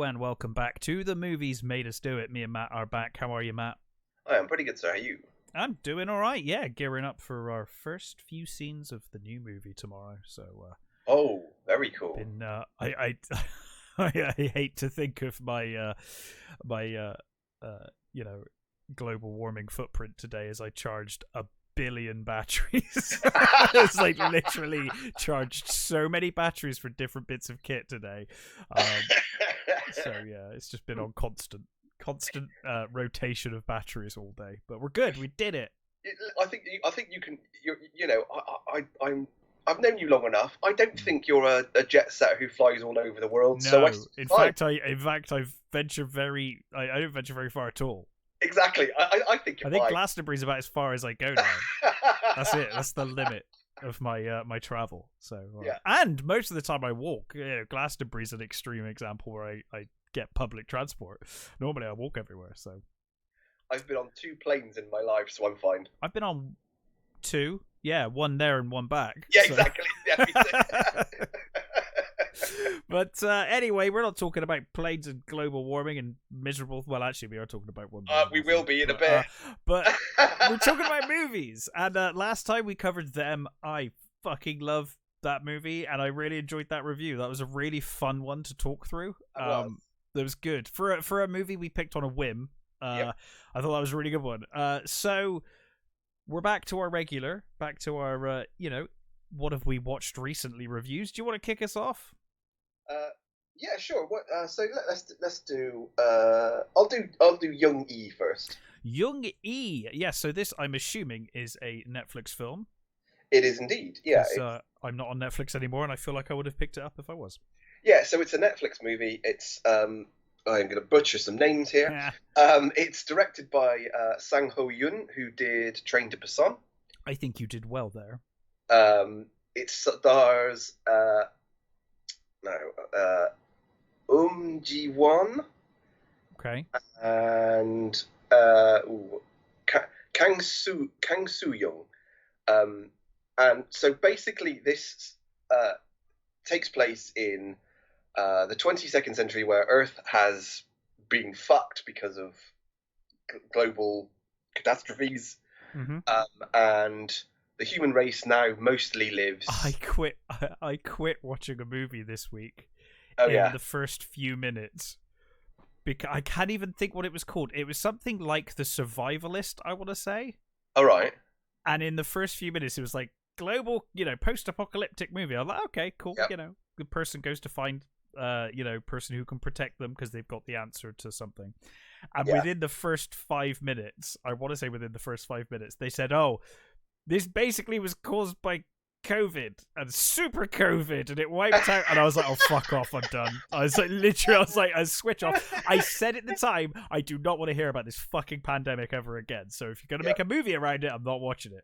and welcome back to The Movies Made Us Do It. Me and Matt are back. How are you, Matt? I am pretty good, sir. How are you? I'm doing all right. Yeah, gearing up for our first few scenes of the new movie tomorrow. So, oh, very cool. I I hate to think of my global warming footprint today as I charged 1 billion batteries. It's like literally charged so many batteries for different bits of kit today. So yeah, it's just been on constant rotation of batteries all day. But we're good. We did it. I think you can. I've known you long enough. I don't think you're a jet setter who flies all over the world. No, so in fact, I venture very. I don't venture very far at all. Exactly. I think you're I think right. Glastonbury's about as far as I go now. That's it. That's the limit of my my travel. So yeah. And most of the time I walk. Glastonbury's an extreme example where I get public transport. Normally I walk everywhere. So I've been on 2 planes in my life, so I'm fine. I've been on 2. Yeah, 1 there and 1 back. Yeah, so. exactly. Yeah, But anyway, we're not talking about planes and global warming and miserable. Well, actually, we are talking about one. We will be in a bit. But we're talking about movies. And last time we covered them, I fucking love that movie, and I really enjoyed that review. That was a really fun one to talk through. That was good for a movie we picked on a whim. Yep. I thought that was a really good one. So we're back to our what have we watched recently reviews. Do you want to kick us off? Yeah, sure. What? So let's do. I'll do Jung first. Jung. Yeah. So this, I'm assuming, is a Netflix film. It is indeed. Yeah. I'm not on Netflix anymore, and I feel like I would have picked it up if I was. Yeah. So it's a Netflix movie. It's I'm going to butcher some names here. Yeah. It's directed by Sang Ho Yoon, who did Train to Busan. I think you did well there. It stars Ji Won. Okay. And Kang Soo Young. And so basically this takes place in the 22nd century, where Earth has been fucked because of global catastrophes. Mm-hmm. And the human race now mostly lives. I quit watching a movie this week. Oh, in the first few minutes, because I can't even think what it was called. It was something like The Survivalist, I want to say. All right. And in the first few minutes, it was like global, post-apocalyptic movie. I'm like, okay, cool. Yep. The person goes to find, person who can protect them because they've got the answer to something. And within the first 5 minutes, I want to say within the first 5 minutes, they said, "Oh, this basically was caused by COVID and super COVID, and it wiped out." And I was like, "Oh, fuck off, I'm done." I was like, literally, I switch off. I said at the time, I do not want to hear about this fucking pandemic ever again. So if you're going to make a movie around it, I'm not watching it.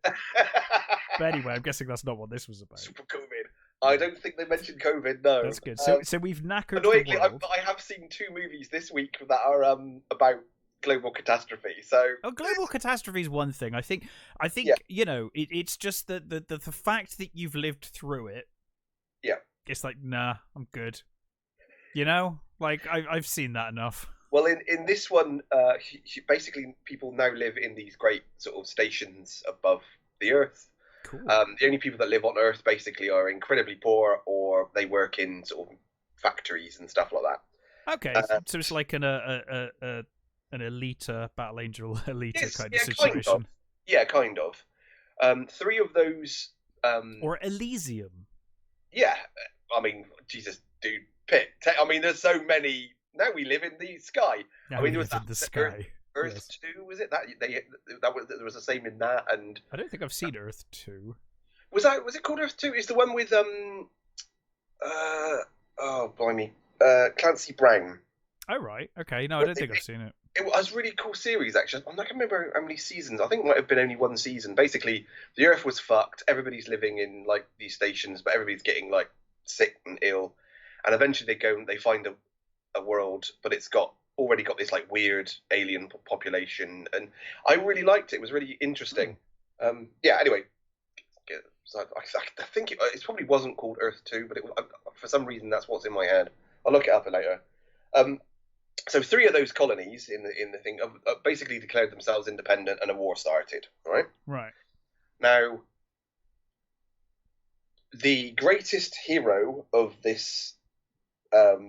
But anyway, I'm guessing that's not what this was about. Super COVID. I don't think they mentioned COVID, no. That's good. So we've knackered annoyingly, the world. I have seen 2 movies this week that are about global catastrophe. So global catastrophe is one thing. I think it's just the fact that you've lived through it. Yeah. It's like, nah, I'm good. Like I've seen that enough. Well, in this one, basically people now live in these great sort of stations above the Earth. Cool. The only people that live on Earth basically are incredibly poor, or they work in sort of factories and stuff like that. Okay, so it's like an Alita, Battle Angel Alita kind of situation. Kind of. 3 of those. Or Elysium. Yeah, I mean, Jesus, dude, pick. I mean, there's so many. Now we live in the sky. Now I mean, we live in the sky. Earth yes. 2, was it? There was the same in that, and I don't think I've seen Earth 2. Was it called Earth 2? It's the one with blimey, Clancy Brown. Oh right, okay. No, I don't think I've seen it. It was a really cool series, actually. I'm not going to remember how many seasons. I think it might have been only 1 season. Basically, the Earth was fucked. Everybody's living in like these stations, but everybody's getting like sick and ill. And eventually, they find a world, but it's already got this like weird alien population, and I really liked it. It was really interesting. Anyway, so I think it probably wasn't called Earth 2, but it was, for some reason that's what's in my head. I'll look it up later. So 3 of those colonies in the thing basically declared themselves independent, and a war started. Right. Right. Now, the greatest hero of this of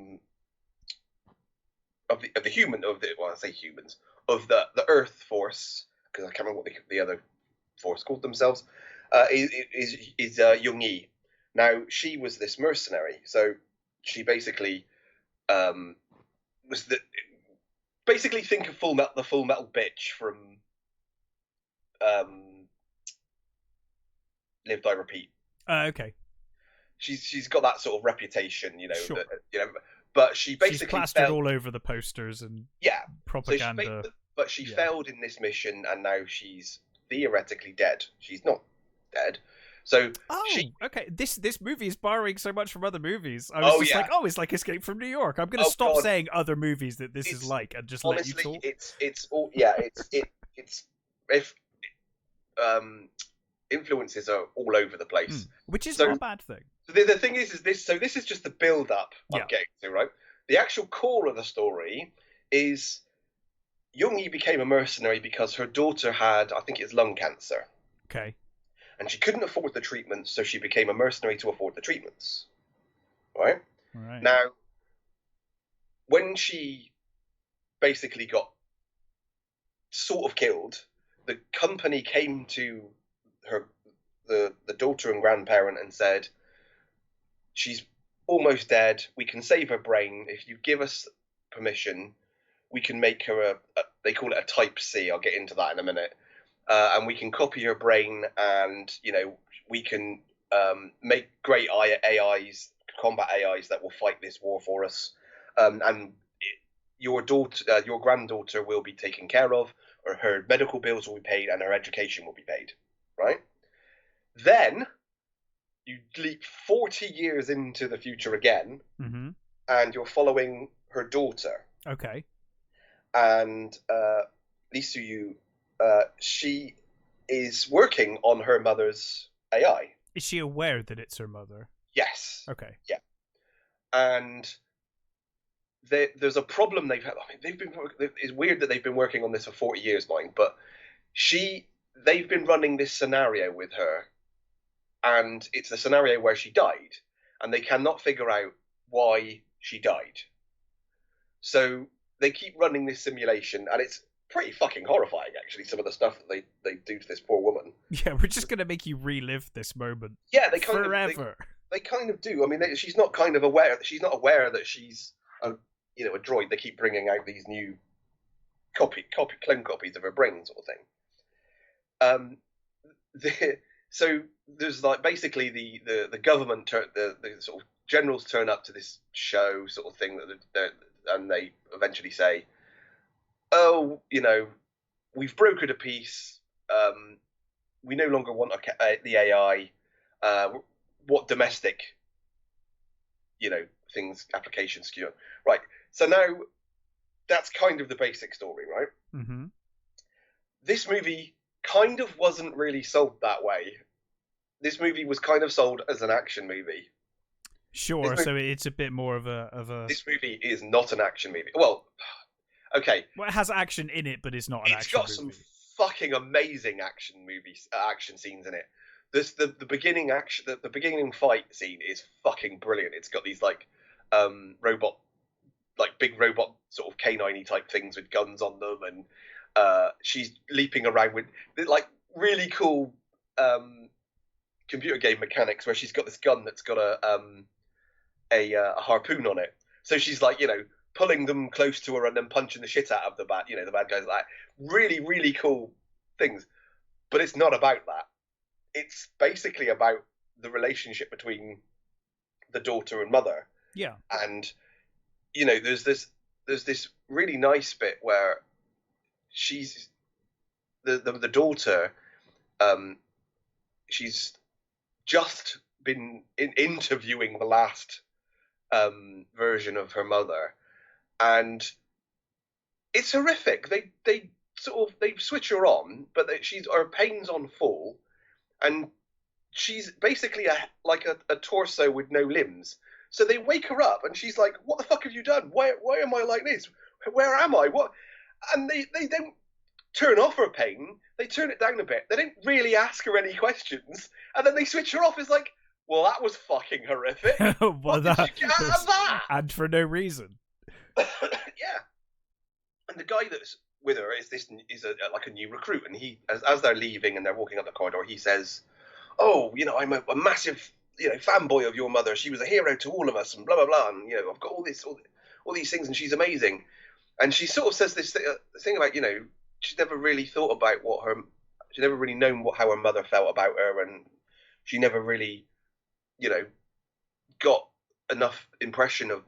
the human of the well, I say humans of the Earth Force, because I can't remember what the other force called themselves, is Jung. Now, she was this mercenary, so she basically was the basically think of the Full Metal bitch from Live Die Repeat. Okay. She's got that sort of reputation, Sure. but she basically she's plastered all over the posters and propaganda. But she failed in this mission, and now she's theoretically dead. She's not dead. So okay. This movie is borrowing so much from other movies. I was like, it's like Escape from New York. I'm going to stop saying other movies that this is like, and just honestly, let you talk. It's all it's if influences are all over the place, which is not a bad thing. So the thing is this. So this is just the build up I'm getting to, right? The actual core of the story is Jung became a mercenary because her daughter had, I think it's lung cancer. Okay. And she couldn't afford the treatments, so she became a mercenary to afford the treatments. Right? Right. Now, when she basically got sort of killed, the company came to her, the daughter and grandparent, and said, she's almost dead. We can save her brain. If you give us permission, we can make her they call it a type C. I'll get into that in a minute. And we can copy her brain, and we can make great AIs, combat AIs that will fight this war for us. And your granddaughter will be taken care of, or her medical bills will be paid, and her education will be paid. Right? Then you leap 40 years into the future again, and you're following her daughter. Okay. And Lisu, she is working on her mother's AI. Is she aware that it's her mother? Yes. Okay. Yeah. And there's a problem they've had. I mean, it's weird that they've been working on this for 40 years, mind, but they've been running this scenario with her, and it's a scenario where she died, and they cannot figure out why she died. So they keep running this simulation, and it's pretty fucking horrifying, actually, some of the stuff that they do to this poor woman. Yeah, we're just going to make you relive this moment. Yeah, they forever. They kind of do. I mean, she's not kind of aware. She's not aware that she's a droid. They keep bringing out these new clone copies of her brain, sort of thing. So there's like basically the government, the sort of generals turn up to this show sort of thing and they eventually say, oh, we've brokered a peace. We no longer want the AI. What domestic, things, applications secure. Right. So now that's kind of the basic story, right? Mm-hmm. This movie kind of wasn't really sold that way. This movie was kind of sold as an action movie. Sure, so it's a bit more of a... This movie is not an action movie. Well, okay. Well, it has action in it, but it's not an action movie. It's got some fucking amazing action scenes in it. The beginning the beginning fight scene is fucking brilliant. It's got these big robot sort of canine-y type things with guns on them, and she's leaping around with really cool computer game mechanics where she's got this gun that's got a harpoon on it. So she's pulling them close to her and then punching the shit out of the bad guys. Like really, really cool things. But it's not about that. It's basically about the relationship between the daughter and mother. Yeah. And there's this really nice bit where she's the daughter. She's just been interviewing the last version of her mother, and it's horrific. They switch her on, but her pain's on full, and she's basically a torso with no limbs. So they wake her up, and she's like, "What the fuck have you done? Why am I like this? where am I? What? And they don't turn off her pain. They turn it down a bit. They don't really ask her any questions, and then they switch her off. It's like, well, that was fucking horrific. Well, what did you get out of that? And for no reason. Yeah. And the guy that's with her is like a new recruit, and he, as they're leaving and they're walking up the corridor, he says, "Oh, I'm a massive, fanboy of your mother. She was a hero to all of us, and blah blah blah. And I've got all these things, and she's amazing." And she sort of says this thing about, she's never really thought about she's never really known how her mother felt about her, and she never really, got enough impression of,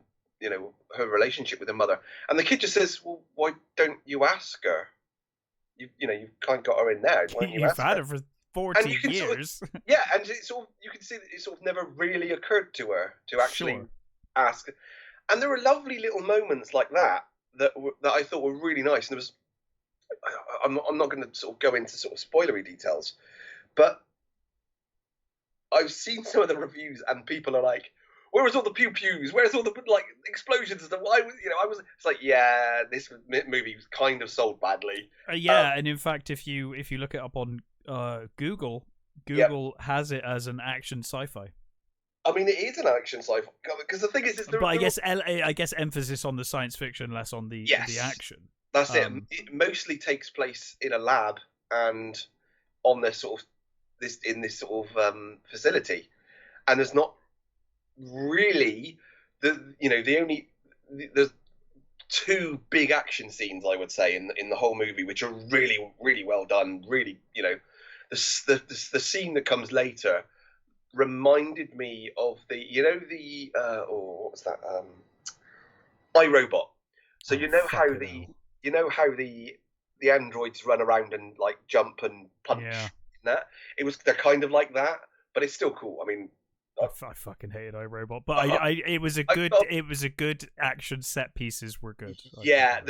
her relationship with her mother. And the kid just says, "Well, why don't you ask her? You've kind of got her in now. Why don't you ask had her for 40 years. Yeah, and you can see that it sort of never really occurred to her to actually ask. And there were lovely little moments like that I thought were really nice. And there was, I'm not going to sort of go into sort of spoilery details, but I've seen some of the reviews and people are like, "Where's all the pew pews? Where's all the explosions and stuff?" It's like, yeah, this movie was kind of sold badly. And in fact, if you look it up on Google has it as an action sci-fi. I mean, it is an action sci-fi because the thing is, but I guess emphasis on the science fiction, less on the action. That's it. It mostly takes place in a lab and on this facility, and there's not really there's two big action scenes, I would say, in the whole movie, which are really, really well done. Really, the scene that comes later reminded me of what was that? iRobot. So how the androids run around and like jump and punch. Yeah. That they're kind of like that, but it's still cool. I mean, I fucking hated iRobot, but it was a good action. Set pieces were good. Yeah,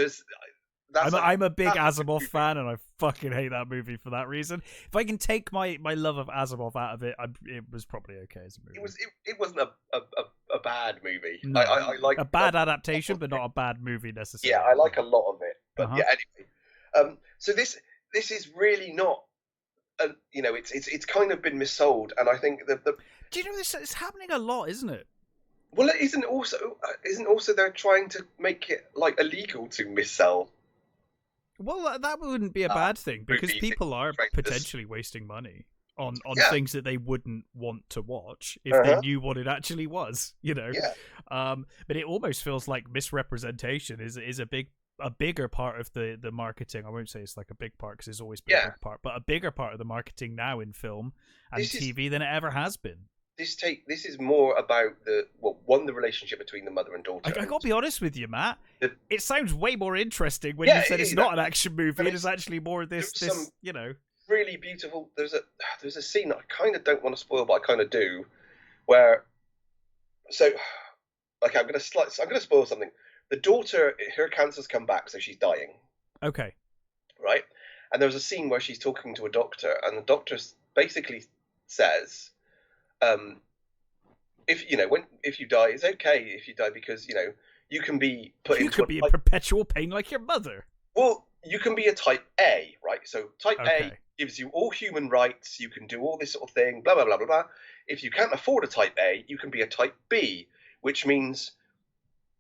I'm a big Asimov fan, and I fucking hate that movie for that reason. If I can take my love of Asimov out of it, it was probably okay as a movie. It wasn't a bad movie. No. I like a bad adaptation, but not a bad movie necessarily. Yeah, I like a lot of it. But yeah, anyway. So this is really not. It's kind of been missold, and I think that do you know this? It's happening a lot, isn't it? Well, it isn't also they're trying to make it like illegal to missell. Well, that wouldn't be a bad thing because people are potentially wasting money on things that they wouldn't want to watch if they knew what it actually was, Yeah. But it almost feels like misrepresentation is a bigger part of the marketing. I won't say it's like a big part because it's always been a big part, but a bigger part of the marketing now in film and TV than it ever has been. This is more about the relationship between the mother and daughter. I gotta be honest with you, Matt. It sounds way more interesting when you said it's not an action movie. It's actually more this really beautiful. There's a scene that I kind of don't want to spoil, but I kind of do, where I'm gonna spoil something. The daughter, her cancer's come back, so she's dying. Okay. Right? And there's a scene where she's talking to a doctor, and the doctor basically says, if you die, it's okay if you die because you can be put into in perpetual pain like your mother. Well, you can be a type A, right? So type A gives you all human rights. You can do all this sort of thing. Blah blah blah blah blah. If you can't afford a type A, you can be a type B, which means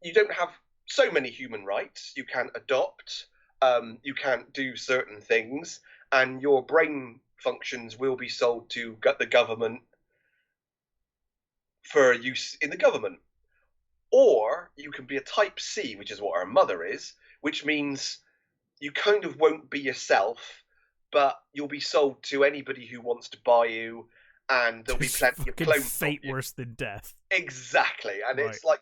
you don't have so many human rights. You can't adopt. You can't do certain things, and your brain functions will be sold to the government for use in the government. Or you can be a type C, which is what our mother is, which means you kind of won't be yourself, but you'll be sold to anybody who wants to buy you, and there'll be plenty of clones. Fate worse than death. Exactly, and it's like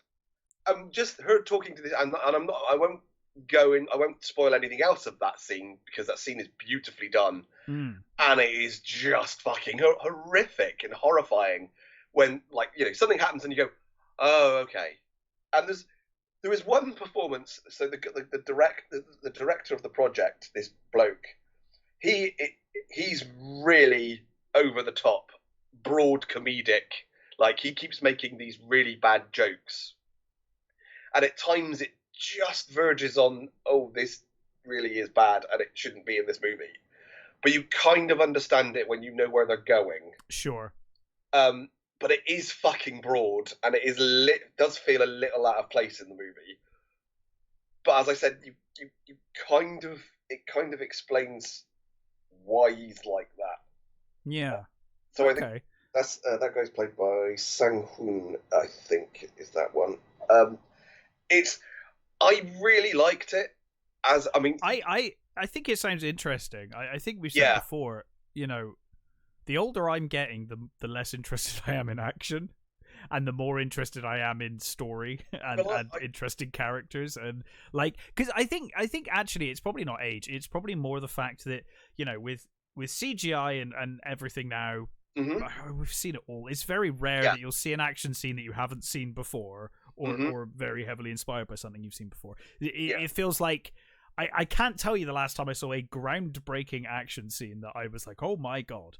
I'm just her talking to this, and I'm not. I won't spoil anything else of that scene because that scene is beautifully done, and it is just fucking horrific and horrifying. When something happens and you go, oh okay, and there is one performance. So the director of the project, this bloke, he's really over the top, broad comedic. Like he keeps making these really bad jokes, and at times it just verges on, oh, this really is bad and it shouldn't be in this movie. But you kind of understand it when you know where they're going. Sure. But it is fucking broad, and it does feel a little out of place in the movie. But as I said, you kind of explains why he's like that. Yeah. So I think that guy's played by Sang-hoon, I think, is that one. I really liked it. I think it sounds interesting. I think we've said before, the older I'm getting, the less interested I am in action, and the more interested I am in story and interesting characters, and because I think actually it's probably not age. It's probably more the fact that with CGI and everything now, we've seen it all. It's very rare that you'll see an action scene that you haven't seen before, or very heavily inspired by something you've seen before. It feels like. I can't tell you the last time I saw a groundbreaking action scene that I was like, oh my god.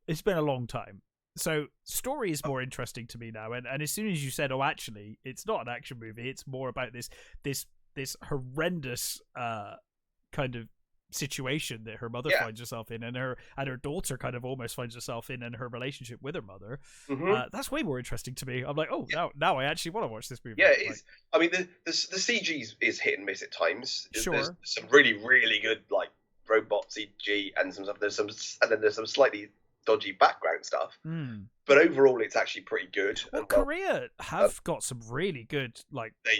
It's been a long time. So story is more interesting to me now. And as soon as you said, oh, actually, it's not an action movie, it's more about this horrendous kind of situation that her mother finds herself in, and her daughter kind of almost finds herself in, and her relationship with her mother. That's way more interesting to me. I'm like, oh, now I actually want to watch this movie. Yeah, it is. I mean, the CG is hit and miss at times. Sure. There's some really, really good robot CG and some stuff. There's some slightly dodgy background stuff. But overall, it's actually pretty good. Well, Korea have got some really good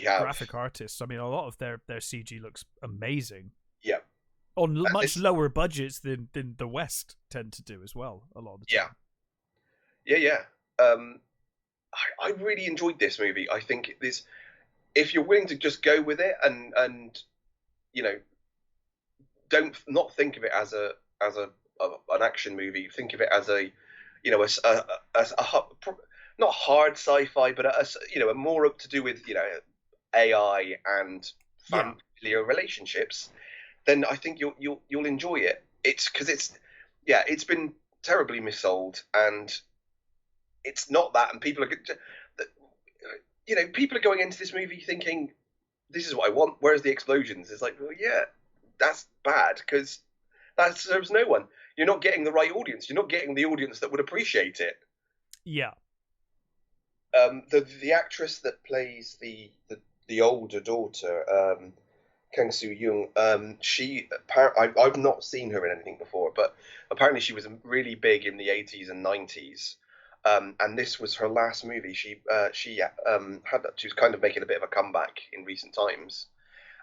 graphic artists. I mean, a lot of their CG looks amazing. Yeah. On much lower budgets than the West tend to do as well, a lot of the time. Yeah. I really enjoyed this movie. I think if you're willing to just go with it and not think of it as an action movie, think of it as a not hard sci-fi, but a more up to do with AI and familiar relationships. Then I think you'll enjoy it. It's because it's been terribly missold, and it's not that. And people are going into this movie thinking, this is what I want. Where's the explosions? It's like, well, yeah, that's bad because that serves no one. You're not getting the right audience. You're not getting the audience that would appreciate it. Yeah. The actress that plays the older daughter, Kang Soo-young, I've not seen her in anything before, but apparently she was really big in the 80s and 90s, and this was her last movie. She was kind of making a bit of a comeback in recent times,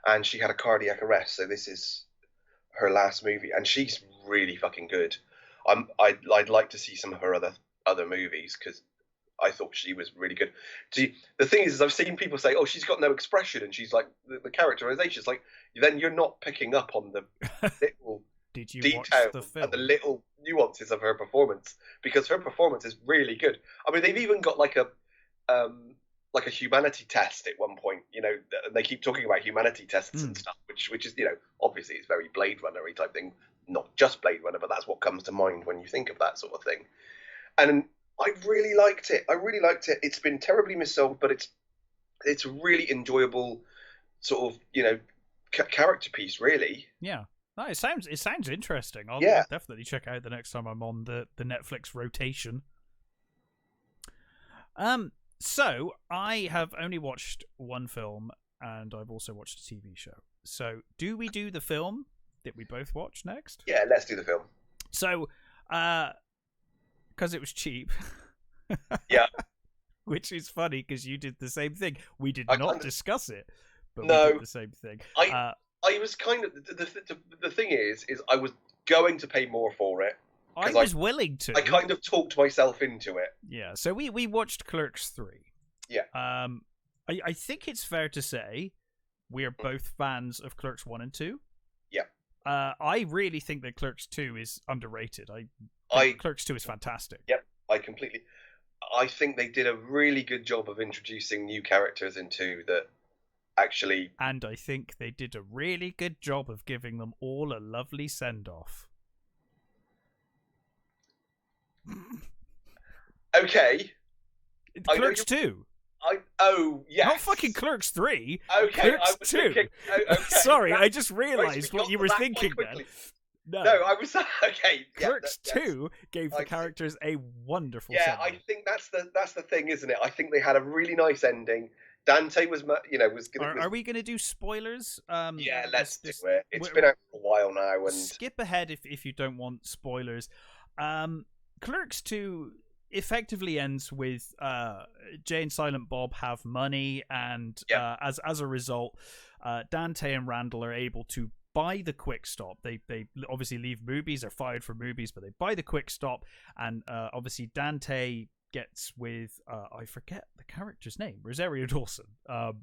and she had a cardiac arrest, so this is her last movie, and she's really fucking good. I'd like to see some of her other movies because I thought she was really good. See, the thing is I've seen people say, "Oh, she's got no expression," and she's like the characterization is like. Then you're not picking up on the little details and the little nuances of her performance, because her performance is really good. I mean, they've even got like a humanity test at one point. They keep talking about humanity tests and stuff, which is obviously it's very Blade Runner-y type thing. Not just Blade Runner, but that's what comes to mind when you think of that sort of thing. And I really liked it. It's been terribly missold, but it's a really enjoyable sort of character piece, really. Yeah. No, it sounds interesting. I'll definitely check out the next time I'm on the Netflix rotation. So I have only watched one film, and I've also watched a TV show. So do we do the film that we both watched next? Yeah, let's do the film. So, because it was cheap. Yeah. Which is funny because you did the same thing. We did not discuss it, but we did the same thing. I was kind of the thing is I was going to pay more for it. I was willing to. I kind of talked myself into it. Yeah. So we watched Clerks 3. Yeah. I think it's fair to say we're both fans of Clerks 1 and 2. Yeah. I really think that Clerks 2 is underrated. Clerks 2 is fantastic. Yep. I think they did a really good job of introducing new characters into that. Actually, and I think they did a really good job of giving them all a lovely send-off. Okay. Clerks 2. Yes. Not fucking Clerks 3. Okay, Clerks I was 2. thinking. Okay, Sorry, I just realised what you were that thinking quite then. quickly. No, I was okay. Clerks yes. 2 gave the characters a wonderful. Yeah, send-off. I think that's the thing, isn't it? I think they had a really nice ending. Dante was gonna. Are we going to do spoilers? Yeah, let's do it. It's been out for a while now, and skip ahead if you don't want spoilers. Clerks 2 effectively ends with Jay and Silent Bob have money, and as a result, Dante and Randall are able to buy the Quick Stop. They obviously leave movies, are fired from movies, but they buy the Quick Stop, and obviously Dante gets with I forget the character's name, Rosario Dawson. Oh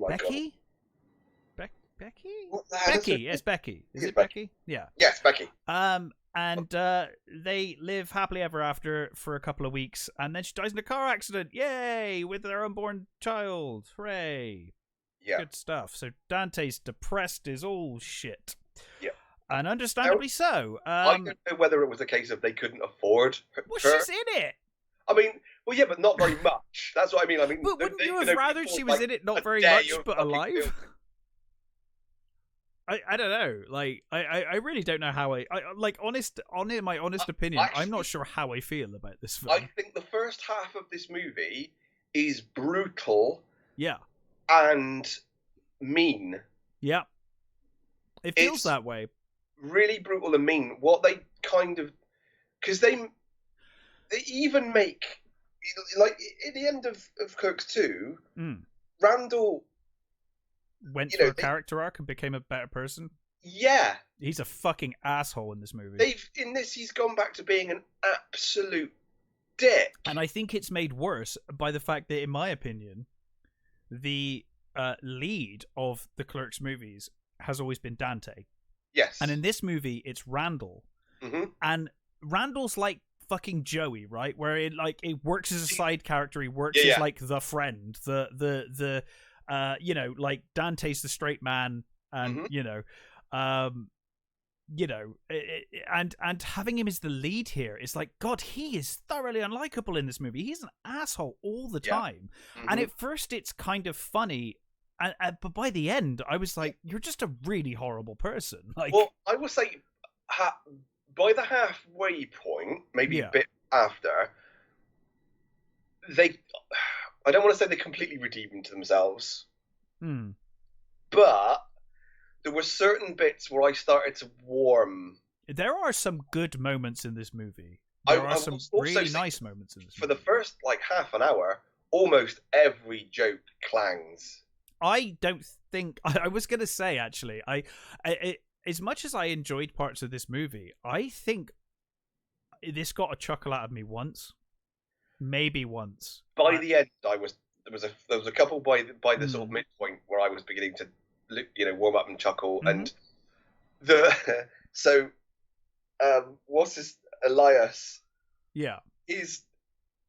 my Becky? God. Becky? Becky, yes, Becky. Is it Becky? Yeah. Yes, Becky. And they live happily ever after for a couple of weeks, and then she dies in a car accident. Yay! With their unborn child. Hooray! Yeah. Good stuff. So Dante's depressed as all shit. Yeah. And understandably so. I don't know whether it was a case of they couldn't afford her. Well, she's in it. I mean, well, yeah, but not very much. That's what I mean. But wouldn't you have rather she was in it not very much, but alive? I don't know. Like, I really don't know how I like my honest opinion. Actually, I'm not sure how I feel about this film. I think the first half of this movie is brutal. Yeah. And mean. Yeah. It feels that way. Really brutal and mean. What they kind of, because they even make, like at the end of Clerks 2, Randall went through a character arc and became a better person. Yeah. He's a fucking asshole in this movie. He's gone back to being an absolute dick. And I think it's made worse by the fact that, in my opinion, the lead of the Clerks movies has always been Dante. Yes. And in this movie, it's Randall. Mm-hmm. And Randall's like fucking Joey, right? Where it works as a side character. He works as like the friend, the like Dante's the straight man, and and having him as the lead here is like, God, he is thoroughly unlikable in this movie. He's an asshole all the time. Mm-hmm. And at first it's kind of funny, but by the end I was like, you're just a really horrible person. Like, well, I will say by the halfway point, maybe a bit after, I don't want to say they completely redeemed themselves, but there were certain bits where I started to warm. There are some good moments in this movie. There are some really nice moments in this movie. For the first half an hour, almost every joke clangs. I don't think I was going to say, actually, I as much as I enjoyed parts of this movie, I think this got a chuckle out of me once, maybe once. By the end, there was a couple by the sort of midpoint where I was beginning to warm up and chuckle, and what's his Elias? Yeah, his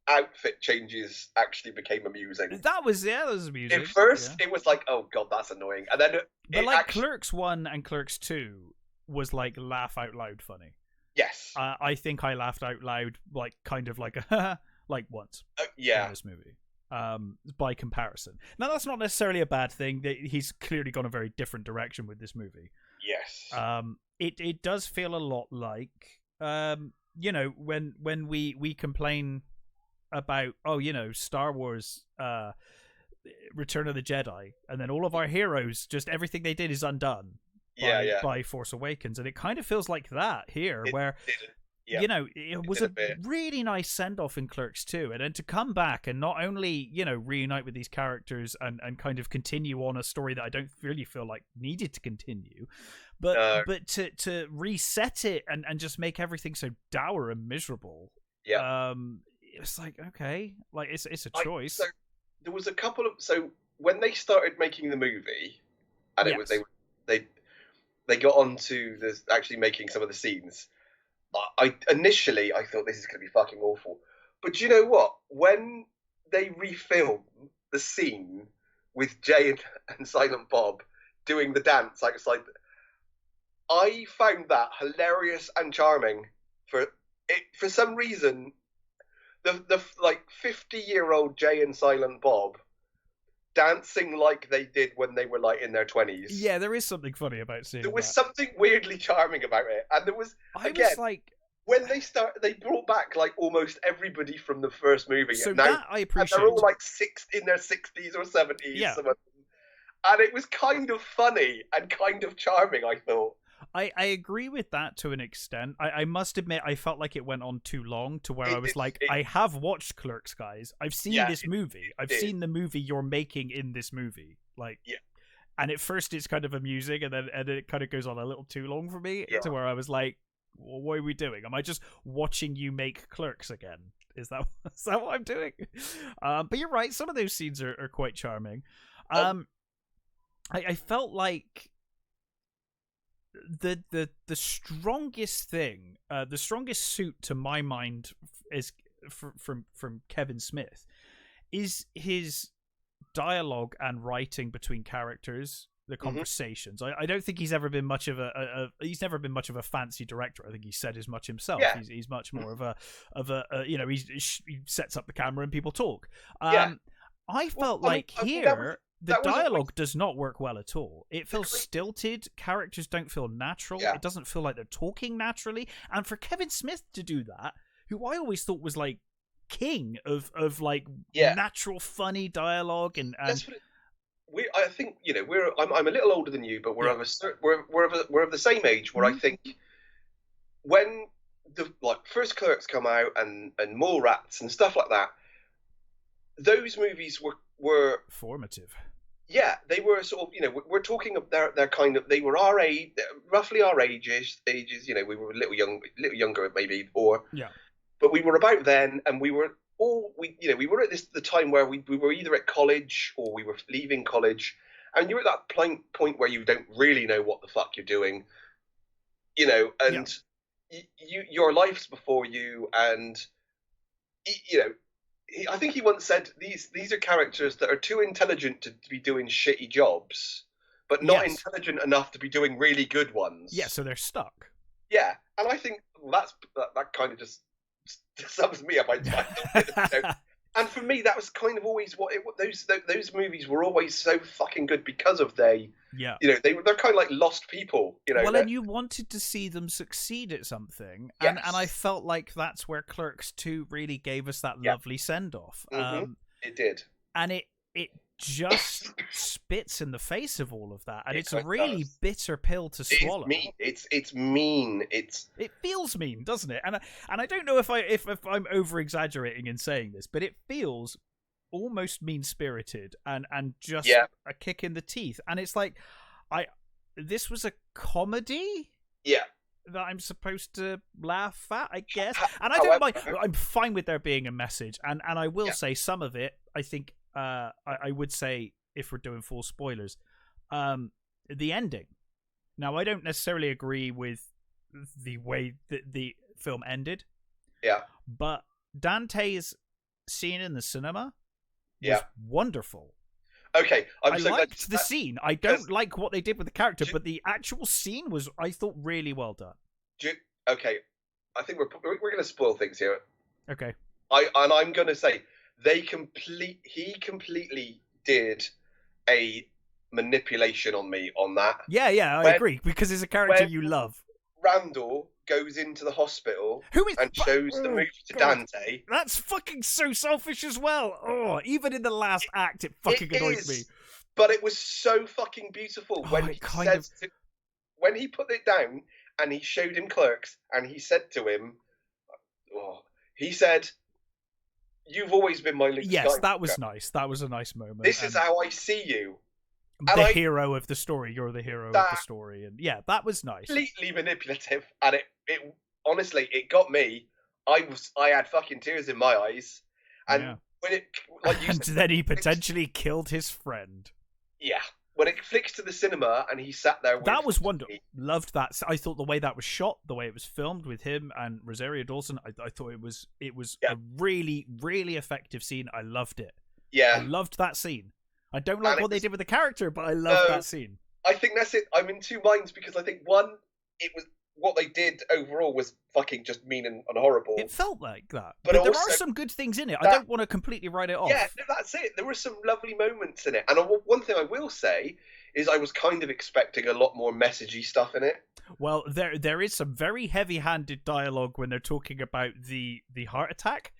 outfit changes actually became amusing. That was amusing. At first, it was like, oh god, that's annoying, and then Clerks 1 and Clerks 2 was like laugh out loud funny. Yes, I think I laughed out loud like kind of like a like once. In this movie. By comparison. Now that's not necessarily a bad thing. He's clearly gone a very different direction with this movie. Yes. It does feel a lot like when we complain about Star Wars Return of the Jedi, and then all of our heroes, just everything they did is undone by Force Awakens, and it kind of feels like that here, it was a really nice send-off in Clerks 2, and then to come back and not only reunite with these characters and kind of continue on a story that I don't really feel like needed to continue, but to reset it and just make everything so dour and miserable. It's like, okay, like it's a choice. So there was a couple of when they started making the movie, and it was they got onto actually making some of the scenes. I initially thought this is going to be fucking awful, but do you know what? When they refilm the scene with Jay and Silent Bob doing the dance outside, I found that hilarious and charming. For some reason, the like 50-year-old Jay and Silent Bob dancing like they did when they were like in their 20s. Yeah, there is something funny about seeing There was that. something weirdly charming about it, and there was I again was like, when they brought back like almost everybody from the first movie. so now, that I and they're all appreciate. like in their 60s or 70s. Yeah. And it was kind of funny and kind of charming, I thought. I agree with that to an extent. I must admit, I felt like it went on too long to where I was like, I have watched Clerks, guys. I've seen this movie. I've seen the movie you're making in this movie. Like, and at first it's kind of amusing, and then it kind of goes on a little too long for me to where I was like, well, what are we doing? Am I just watching you make Clerks again? Is that what I'm doing? But you're right. Some of those scenes are quite charming. I felt like the strongest thing, the strongest suit to my mind is from Kevin Smith is his dialogue and writing between characters, the conversations. I don't think he's ever been much of he's never been much of a fancy director. I think he said as much himself. He's much more of a you know, he sets up the camera and people talk. I felt like here. The dialogue does not work well at all. It feels stilted. Characters don't feel natural. It doesn't feel like they're talking naturally. And for Kevin Smith to do that, who I always thought was like king of like natural, funny dialogue, and I think, you know, I'm a little older than you, but we're of the same age. Where I think when the first Clerks come out and Mallrats and stuff like that, those movies were formative. Yeah, they were sort of, you know, we're talking of their kind of, they were our age, roughly our ages, you know, we were a little younger maybe, but we were about then, and we were at the time where we were either at college or we were leaving college, and you're at that point where you don't really know what the fuck you're doing, you know, and your life's before you, and you know. I think he once said these are characters that are too intelligent to be doing shitty jobs, but not intelligent enough to be doing really good ones. Yeah, so they're stuck. Yeah, and I think that kind of just sums me up. And for me, that was kind of always those movies were always so fucking good because of you know, they're kind of like lost people, you know. Well, and you wanted to see them succeed at something, and I felt like that's where Clerks 2 really gave us that lovely send off. It did, and it just spits in the face of all of that, and it's a really bitter pill to swallow. It's mean. It feels mean, doesn't it? And I don't know if I'm over exaggerating in saying this, but it feels almost mean spirited and just a kick in the teeth. And it's like, this was a comedy. Yeah. That I'm supposed to laugh at, I guess. And I don't mind. I'm fine with there being a message, and I will say some of it. I think. I would say, if we're doing full spoilers, the ending. Now, I don't necessarily agree with the way that the film ended. Yeah. But Dante's scene in the cinema was wonderful. Okay. I liked the scene. I don't like what they did with the character, but the actual scene was, I thought, really well done. Okay. I think we're going to spoil things here. Okay. I'm going to say, he completely did a manipulation on me on that. Yeah, I agree, because it's a character you love. Randall goes into the hospital and shows the movie to Dante. That's fucking so selfish as well. Oh, even in the last act, it fucking annoys me. But it was so fucking beautiful when he put it down and he showed him Clerks and he said to him, he said, "You've always been my Luke Skywalker." Yes, that was nice. That was a nice moment. This is how I see you. The hero of the story. You're the hero of the story. And yeah, that was nice. Completely manipulative. And it honestly, it got me. I had fucking tears in my eyes. And when it, like you and said, then he potentially killed his friend. Yeah. When it flicks to the cinema and he sat there. That was wonderful. Loved that. I thought the way that was shot, the way it was filmed with him and Rosario Dawson, I thought it was a really, really effective scene. I loved it. Yeah. I loved that scene. I don't like what they did with the character, but I loved that scene. I think that's it. I'm in two minds because I think, one, it was what they did overall was fucking just mean and horrible. It felt like that, but there also, are some good things in it. I don't want to completely write it off. Yeah, no, that's it. There were some lovely moments in it, and one thing I will say is I was kind of expecting a lot more messagey stuff in it. Well, there is some very heavy-handed dialogue when they're talking about the heart attack.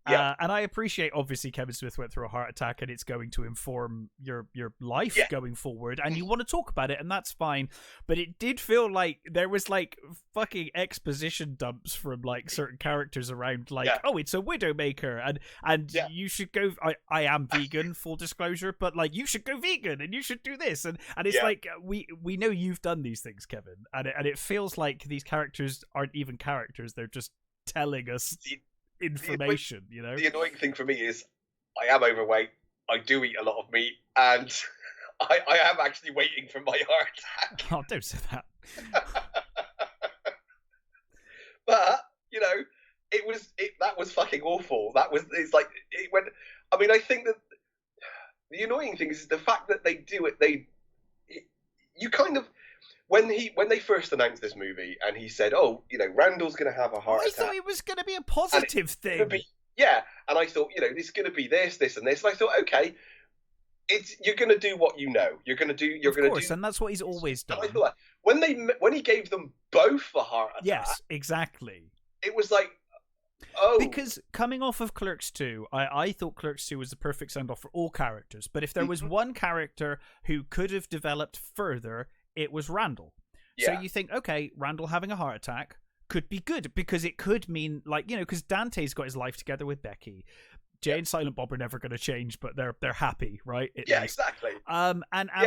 Yeah. And I appreciate, obviously, Kevin Smith went through a heart attack and it's going to inform your life going forward, and you want to talk about it, and that's fine. But it did feel like there was like fucking exposition dumps from like certain characters around, like, oh, it's a Widowmaker, and you should go. I am vegan, full disclosure, but like you should go vegan and you should do this, and it's like we know you've done these things, Kevin, and it feels like these characters aren't even characters; they're just telling us information. You know, the annoying thing for me is I am overweight, I do eat a lot of meat, and I am actually waiting for my heart attack. Oh, don't say that. But you know, that was fucking awful. It's like it went. I mean, I think that the annoying thing is the fact that they do it. You kind of. When they first announced this movie and he said, "Oh, you know, Randall's going to have a heart attack," I thought it was going to be a positive thing. And I thought, you know, this is going to be this, and this, and I thought, okay, you're going to do what you know. You're going to do. Of course, and that's what he's always done. And I thought when he gave them both a heart attack, yes, exactly. It was like, oh, because coming off of Clerks 2, I thought Clerks 2 was the perfect send off for all characters. But if there was one character who could have developed further, it was Randall. So you think, okay, Randall having a heart attack could be good, because it could mean, like, you know, because Dante's got his life together with Becky. Jay and Silent Bob are never going to change, but they're happy, right? Exactly. And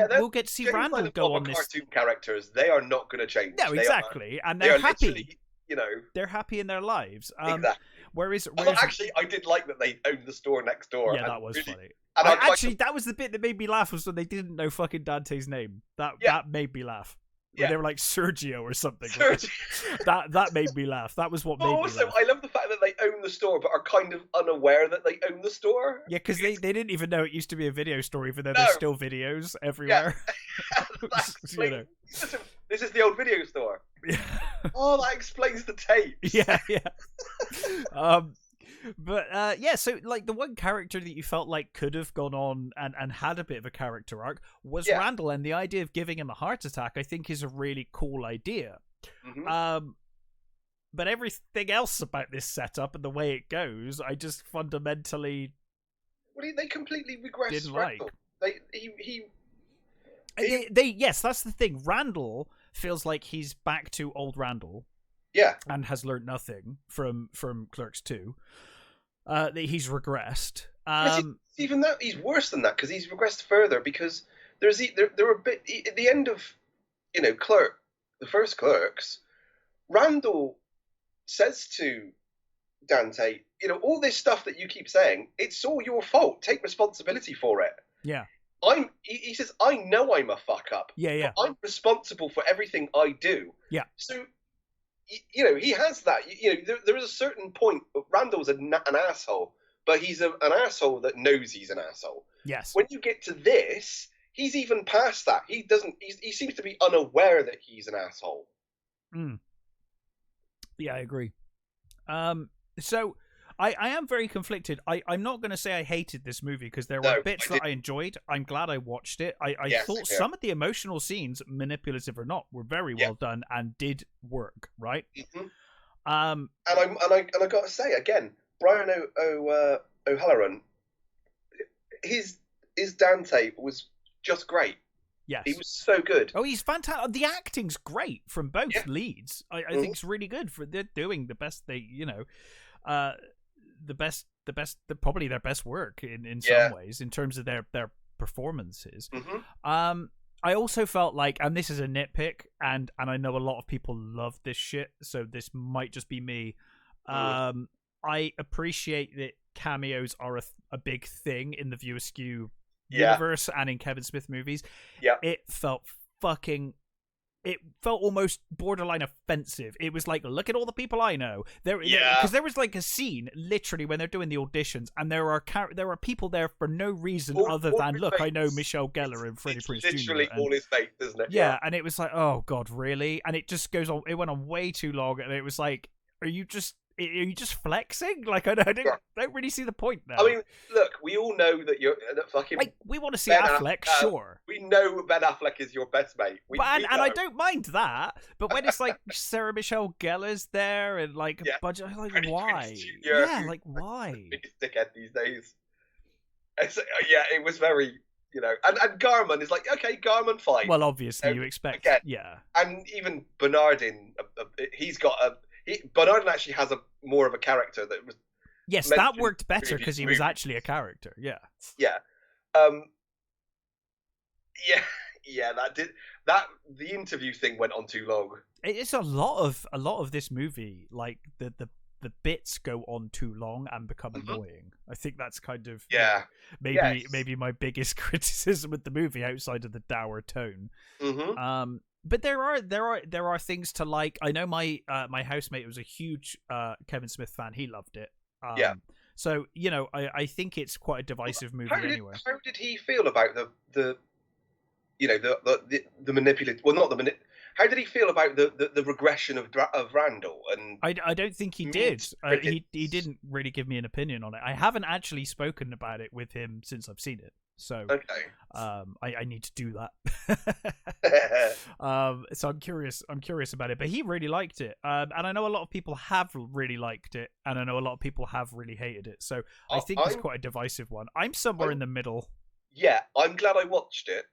we'll get to see Randall go on this. Cartoon characters, they are not going to change. No, exactly, and they're happy. You know, they're happy in their lives. Exactly. Whereas actually, I did like that they owned the store next door. Yeah, that was funny. And that was the bit that made me laugh, was when they didn't know fucking Dante's name. That made me laugh. When they were like Sergio or something. That made me laugh. That was what made me laugh. Also, I love the fact that they own the store, but are kind of unaware that they own the store. Yeah, because they didn't even know it used to be a video store, even though there's still videos everywhere. You know. This is the old video store. Yeah. Oh, that explains the tapes. Yeah. But so like the one character that you felt like could have gone on and had a bit of a character arc was Randall, and the idea of giving him a heart attack I think is a really cool idea. But everything else about this setup and the way it goes, I just fundamentally they completely regressed. Didn't Randall. like. They yes, that's the thing. Randall feels like he's back to old Randall. Yeah. And has learned nothing from Clerks 2. That he's regressed. Even that, he's worse than that, because he's regressed further, because there were a bit at the end of, you know, the first Clerks, Randall says to Dante, you know, all this stuff that you keep saying, it's all your fault. Take responsibility for it. Yeah. He says, I know I'm a fuck up. Yeah. I'm responsible for everything I do. Yeah. So, you know, he has that. You know, there is a certain point. Randall's an asshole, but he's an asshole that knows he's an asshole. Yes. When you get to this, he's even past that. He doesn't. He seems to be unaware that he's an asshole. Yeah, I agree. So I am very conflicted. I'm not going to say I hated this movie, because there were bits that I enjoyed. I'm glad I watched it. I thought some of the emotional scenes, manipulative or not, were very well done and did work. Right. And I got to say again, Brian O'Halloran, his Dante was just great. Yes. He was so good. Oh, he's fantastic. The acting's great from both leads. I think it's really good. They're doing the best probably their best work in some ways in terms of their performances. I also felt like, and this is a nitpick, and I know a lot of people love this shit, so this might just be me. I appreciate that cameos are a big thing in the View Askew universe and in Kevin Smith movies. Yeah. It felt fucking it felt almost borderline offensive. It was like, look at all the people I know. Because there was like a scene literally when they're doing the auditions, and there are people there for no reason other than, look, mates. I know Michelle Gellar and Freddie Prinze Jr. Literally all his mates, isn't it? Yeah, and it was like, oh god, really? And it just goes on. It went on way too long, and it was like, are you just flexing? Like, I don't really see the point now. I mean, look, we all know that you're fucking. Like, we want to see Ben Affleck, sure. We know Ben Affleck is your best mate. And I don't mind that. But when it's like Sarah Michelle Gellar's there and like a budget, I'm like, why? Yeah, like why? Biggest dickhead these days. It was very, and Garman is like, okay, Garman, fine. Well, obviously you expect, yeah. And even Bernardin, he's got Bernardin actually has more of a character that was. Yes, that worked better because he was actually a character. Yeah. Yeah. That did that. The interview thing went on too long. It's a lot of this movie. Like the bits go on too long and become annoying. I think that's kind of maybe my biggest criticism with the movie outside of the dour tone. Mm-hmm. But there are things to like. I know my housemate was a huge Kevin Smith fan. He loved it. So I think it's quite a divisive movie anyway. How did he feel about the manipulative? Well, not the manip. How did he feel about the regression of Randall? And I don't think he did. He didn't really give me an opinion on it. I haven't actually spoken about it with him since I've seen it. So I need to do that. So I'm curious about it. But he really liked it. And I know a lot of people have really liked it, and I know a lot of people have really hated it. So I think it's quite a divisive one. I'm somewhere in the middle. Yeah, I'm glad I watched it.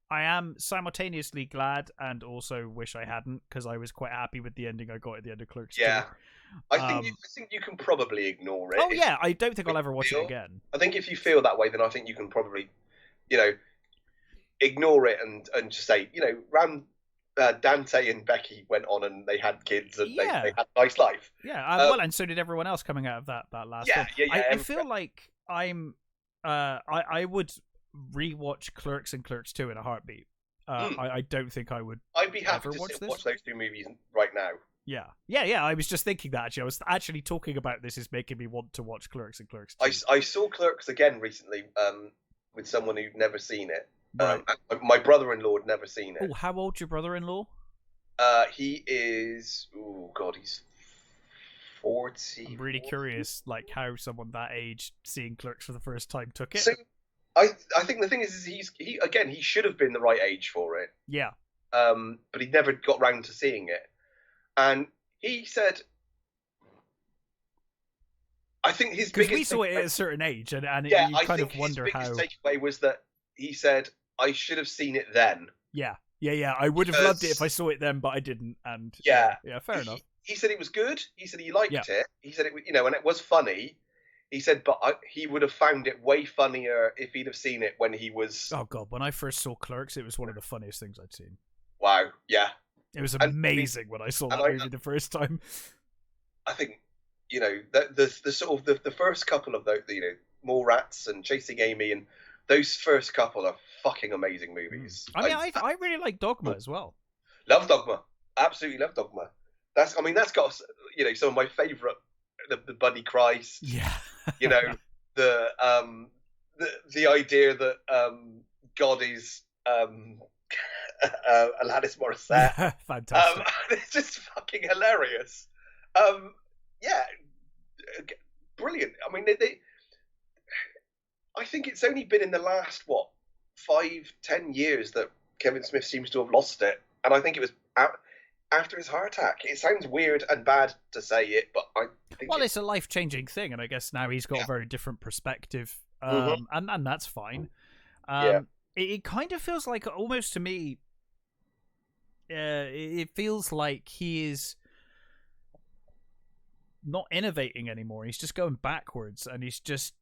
I am simultaneously glad and also wish I hadn't, because I was quite happy with the ending I got at the end of Clerks 2. I think you can probably ignore it. Oh yeah, I don't think I'll ever watch it again. I think if you feel that way, then I think you can probably, ignore it and just say, Dante and Becky went on and they had kids and they had a nice life. Yeah, well, and so did everyone else coming out of that last film. I feel like I would rewatch Clerks and Clerks 2 in a heartbeat. I don't think I would. I'd be happy to watch those two movies right now. Yeah. I was just thinking that actually. I was actually talking about this is making me want to watch Clerks and Clerks 2. I saw Clerks again recently with someone who'd never seen it. Right. My brother-in-law had never seen it. Oh, how old's your brother-in-law? He is. Oh God, he's 40. I'm really curious, like how someone that age seeing Clerks for the first time took it. So, I think the thing is he should have been the right age for it. Yeah. But he never got round to seeing it, and he said, I think his biggest. Because we saw it at a certain age, and you kind of wonder how. His biggest takeaway was that he said, I should have seen it then. Yeah. I would have loved it if I saw it then, but I didn't. And yeah, fair enough. He said it was good. He said he liked it. He said it, and it was funny. He said, but he would have found it way funnier if he'd have seen it when he was. Oh God! When I first saw Clerks, it was one of the funniest things I'd seen. Wow! Yeah. It was amazing when I saw that movie the first time. I think the sort of the first couple of those, Mallrats and Chasing Amy, and those first couple are fucking amazing movies. I mean, I really like Dogma as well. Love Dogma. Absolutely love Dogma. That's got some of my favourite. The Buddy Christ. Yeah. The idea that God is Alanis Morissette. Fantastic. It's just fucking hilarious. Brilliant. I mean, I think it's only been in the last 5-10 years that Kevin Smith seems to have lost it, and I think it was after his heart attack. It sounds weird and bad to say it, but I think it's a life-changing thing, and I guess now he's got a very different perspective, and that's fine. It kind of feels like, almost to me, it feels like he is not innovating anymore. He's just going backwards, and he's just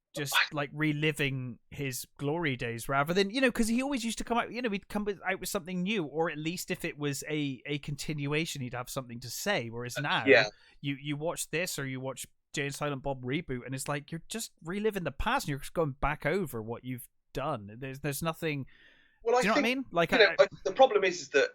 like reliving his glory days rather than, because he always used to come out, he'd come out with something new, or at least if it was a continuation, he'd have something to say. Whereas now, you watch this or you watch Jay and Silent Bob reboot, and it's like you're just reliving the past and you're just going back over what you've done. There's nothing. Well, do you know what I mean? Like, the problem is that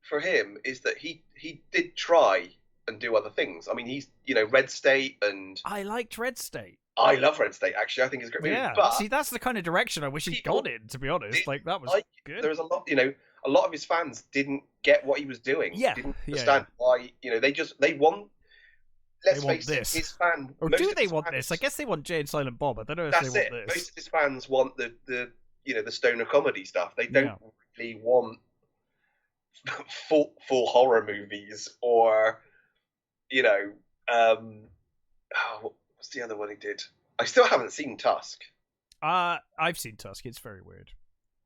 for him is that he did try and do other things. I mean, he's Red State, and I liked Red State. I love Red State, actually. I think it's a great movie. Yeah, But see, that's the kind of direction I wish he'd gone in, to be honest. Like, that was good. There was a lot of his fans didn't get what he was doing. Yeah. Didn't understand why, they want, let's face it, his fan... Or do they want this? I guess they want Jay and Silent Bob. I don't know if they want this. Most of his fans want the stoner comedy stuff. They don't really want full horror movies, or, what's the other one he did? I still haven't seen Tusk. I've seen Tusk. It's very weird.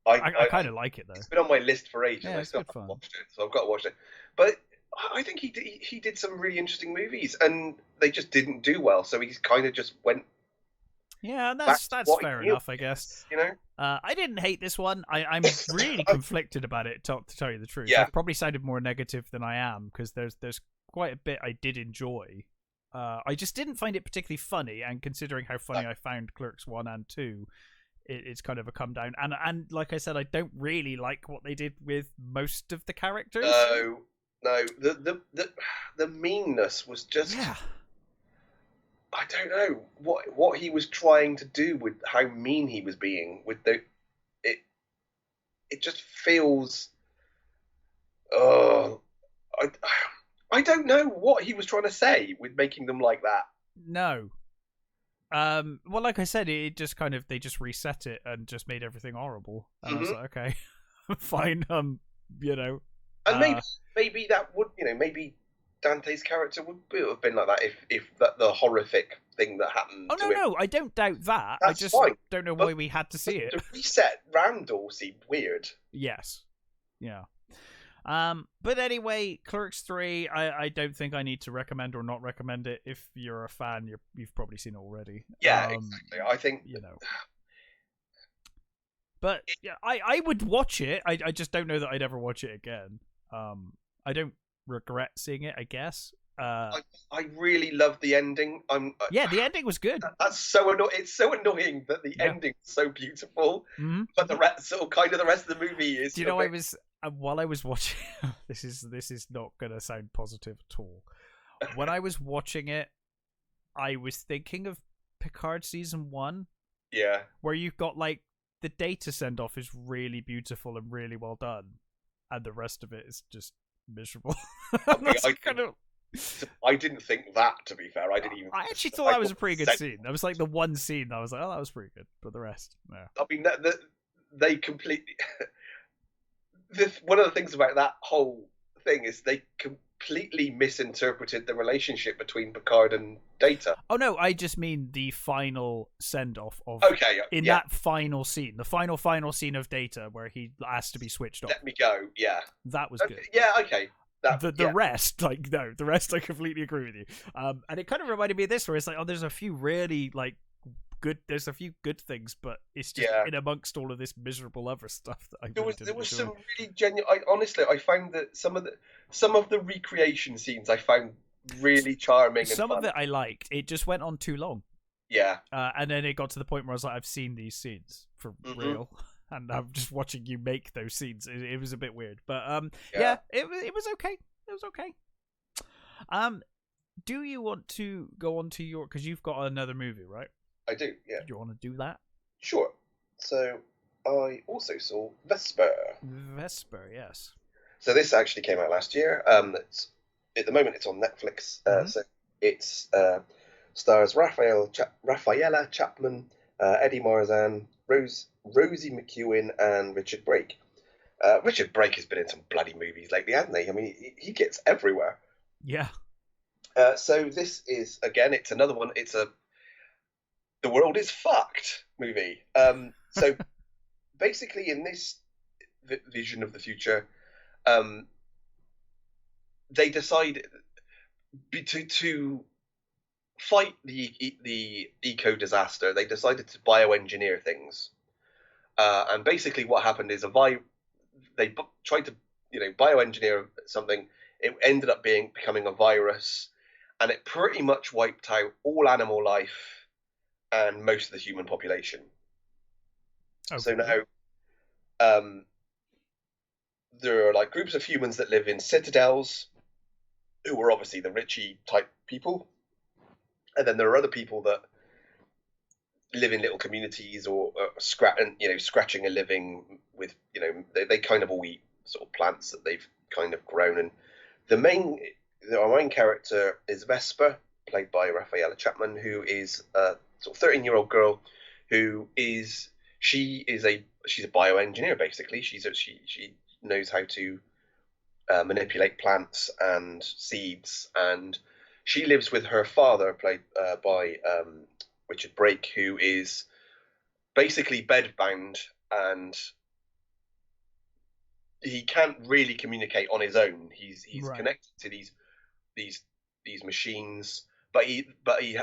I kind of like it, though. It's been on my list for ages. Yeah, I still haven't watched it, so I've got to watch it. But I think he did some really interesting movies, and they just didn't do well. So he's kind of just went. Yeah, that's fair enough, I guess. I didn't hate this one. I'm really conflicted about it, to tell you the truth. Yeah. I've probably sounded more negative than I am, because there's quite a bit I did enjoy. I just didn't find it particularly funny, and considering how funny I found Clerks 1 and 2, it's kind of a come down. And like I said, I don't really like what they did with most of the characters. No, the meanness was just... Yeah. I don't know what he was trying to do with how mean he was being with it just feels... I don't know what he was trying to say with making them like that. No. Well, like I said, it just kind of, they just reset it and just made everything horrible. And I was like, okay, fine. And maybe that would, maybe Dante's character would have been like that if the horrific thing that happened. Oh no, I don't doubt that. That's I just fine. don't know why we had to see it. The reset Randall seemed weird. Yes. Yeah. But anyway, Clerks 3, I don't think I need to recommend or not recommend it. If you're a fan, you've probably seen it already. Yeah, exactly. I think But yeah, I would watch it. I just don't know that I'd ever watch it again. I don't regret seeing it, I guess. I really love the ending. The ending was good. That's so annoying. It's so annoying that the ending is so beautiful, but the rest of the movie is. Do you know, I was while I was watching. This is not gonna sound positive at all. When I was watching it, I was thinking of Picard season 1. Yeah. Where you've got like the data send off is really beautiful and really well done, and the rest of it is just miserable. I didn't think that, to be fair. I actually thought that was a pretty good scene. That was like the one scene I was like, oh, that was pretty good. But the rest, no. I mean, they completely... one of the things about that whole thing is they completely misinterpreted the relationship between Picard and Data. Oh, no, I just mean the final send-off of... that final scene. The final scene of Data where he has to be switched off. Let me go, yeah. That was good. Yeah, okay. The rest, like, no, the rest I completely agree with you. And it kind of reminded me of this, where it's like, oh, there's a few really, like, there's a few good things, but it's just in amongst all of this miserable other stuff that I there was some really genuine... Honestly, I found that some of the recreation scenes I found really charming. Some and of it I liked. It just went on too long. Yeah. And then it got to the point where I was like, I've seen these scenes for real. And I'm just watching you make those scenes. It was a bit weird, but it was okay. It was okay. Do you want to go on to your? Because you've got another movie, right? I do. Yeah. Do you want to do that? Sure. So I also saw Vesper. Vesper, yes. So this actually came out last year. At the moment it's on Netflix. So it's stars Rafaela Chapman, Eddie Marzan, Rosie McEwen, and Richard Brake. Richard Brake has been in some bloody movies lately, hasn't he? I mean, he gets everywhere. Yeah. So this is, again, it's another one. It's the world is fucked movie. So basically in this vision of the future, they decide to fight the eco disaster. They decided to bioengineer things. And basically what happened is they tried to, bioengineer something. It ended up becoming a virus, and it pretty much wiped out all animal life and most of the human population. Okay. So now, there are like groups of humans that live in citadels, who are obviously the Richie type people, and then there are other people that live in little communities or scratching a living with, they kind of all eat sort of plants that they've kind of grown. And our main character is Vesper, played by Rafaela Chapman, who is a sort of 13-year-old girl she's a bioengineer basically. She knows how to manipulate plants and seeds, and she lives with her father, played by Richard Brake, who is basically bedbound, and he can't really communicate on his own. He's Right. connected to these machines, but he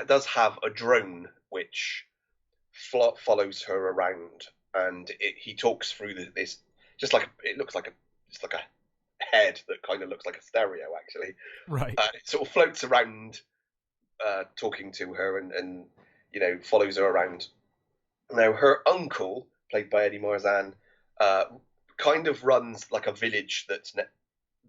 does have a drone which follows her around, and he talks through this, it looks like a head that kind of looks like a stereo actually. Right. It sort of floats around, talking to her, and follows her around. Now her uncle, played by Eddie Marzan, kind of runs like a village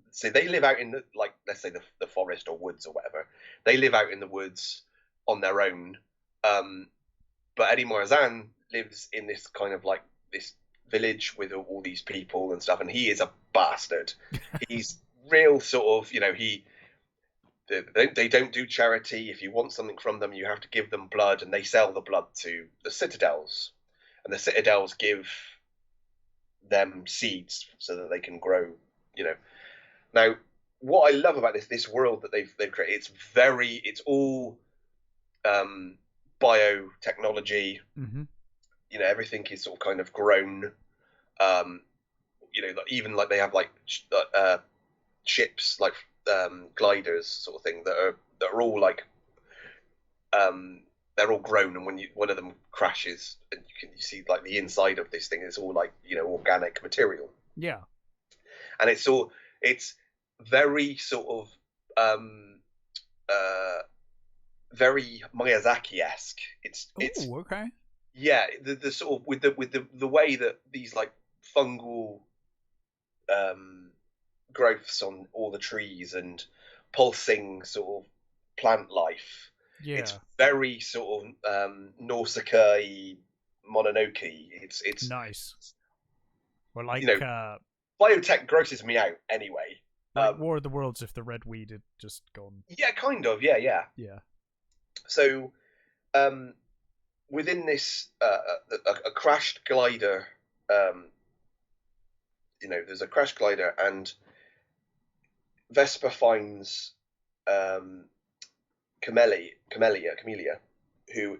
so they live out in let's say the forest or woods or whatever. They live out in the woods on their own. But Eddie Marzan lives in this kind of like this village with all these people and stuff, and he is a bastard. He's real sort of, they don't do charity. If you want something from them, you have to give them blood, and they sell the blood to the citadels, and the citadels give them seeds so that they can grow. Now, what I love about this world that they've created, it's all biotechnology. Mm-hmm. Everything is sort of kind of grown. Even like they have like ships, like gliders sort of thing, that are all like they're all grown, and when one of them crashes, and you see like the inside of this thing, it's all like organic material. Yeah. And it's very sort of very Miyazaki-esque. It's okay. Yeah, the sort of with the way that these like fungal growths on all the trees and pulsing sort of plant life. Yeah. It's very sort of Nausicaa-y, Mononoke. It's nice. Well, like biotech grosses me out anyway. Like War of the Worlds if the red weed had just gone. Yeah, kind of. Yeah. So, within this, a crashed glider. There's a crash glider, and Vesper finds Camellia, who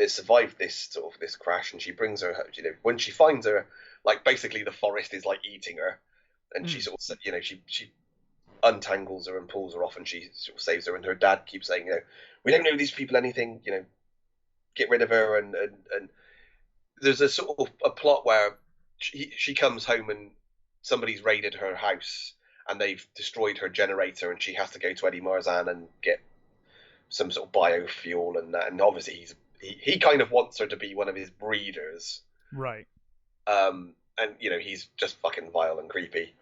has survived this crash, and she brings her. When she finds her, like basically the forest is like eating her, and she sort of she untangles her and pulls her off, and she sort of saves her. And her dad keeps saying, we don't know these people anything, get rid of her. And there's a sort of a plot where she comes home and somebody's raided her house and they've destroyed her generator, and she has to go to Eddie Marzan and get some sort of biofuel, and obviously he kind of wants her to be one of his breeders, right? And he's just fucking vile and creepy.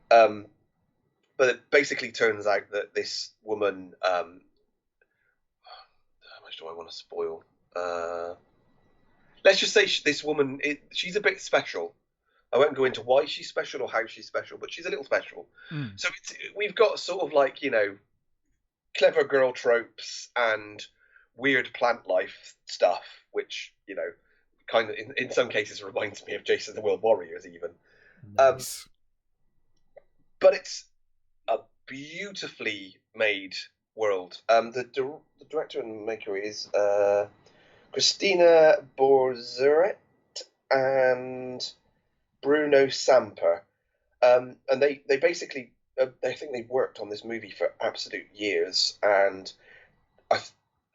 But it basically turns out that this woman, how much do I want to spoil? Let's just say this woman, she's a bit special. I won't go into why she's special or how she's special, but she's a little special. So we've got sort of like, clever girl tropes and weird plant life stuff, which, kind of in some cases reminds me of Jason the World Warriors even. Nice. But it's a beautifully made world. The director and maker is Christina Borzeret and Bruno Samper, and they basically I think they've worked on this movie for absolute years, and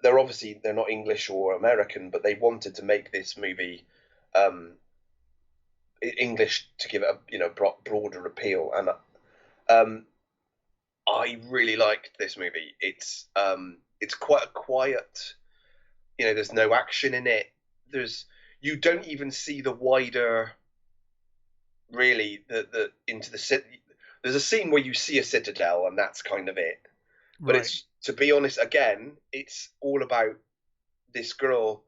they're not English or American, but they wanted to make this movie English to give it a broader appeal, and I really liked this movie. It's quite a quiet. There's no action in it. You don't even see the wider really the into the city. There's a scene where you see a citadel, and that's kind of it. But Right. it's, to be honest, again, it's all about this girl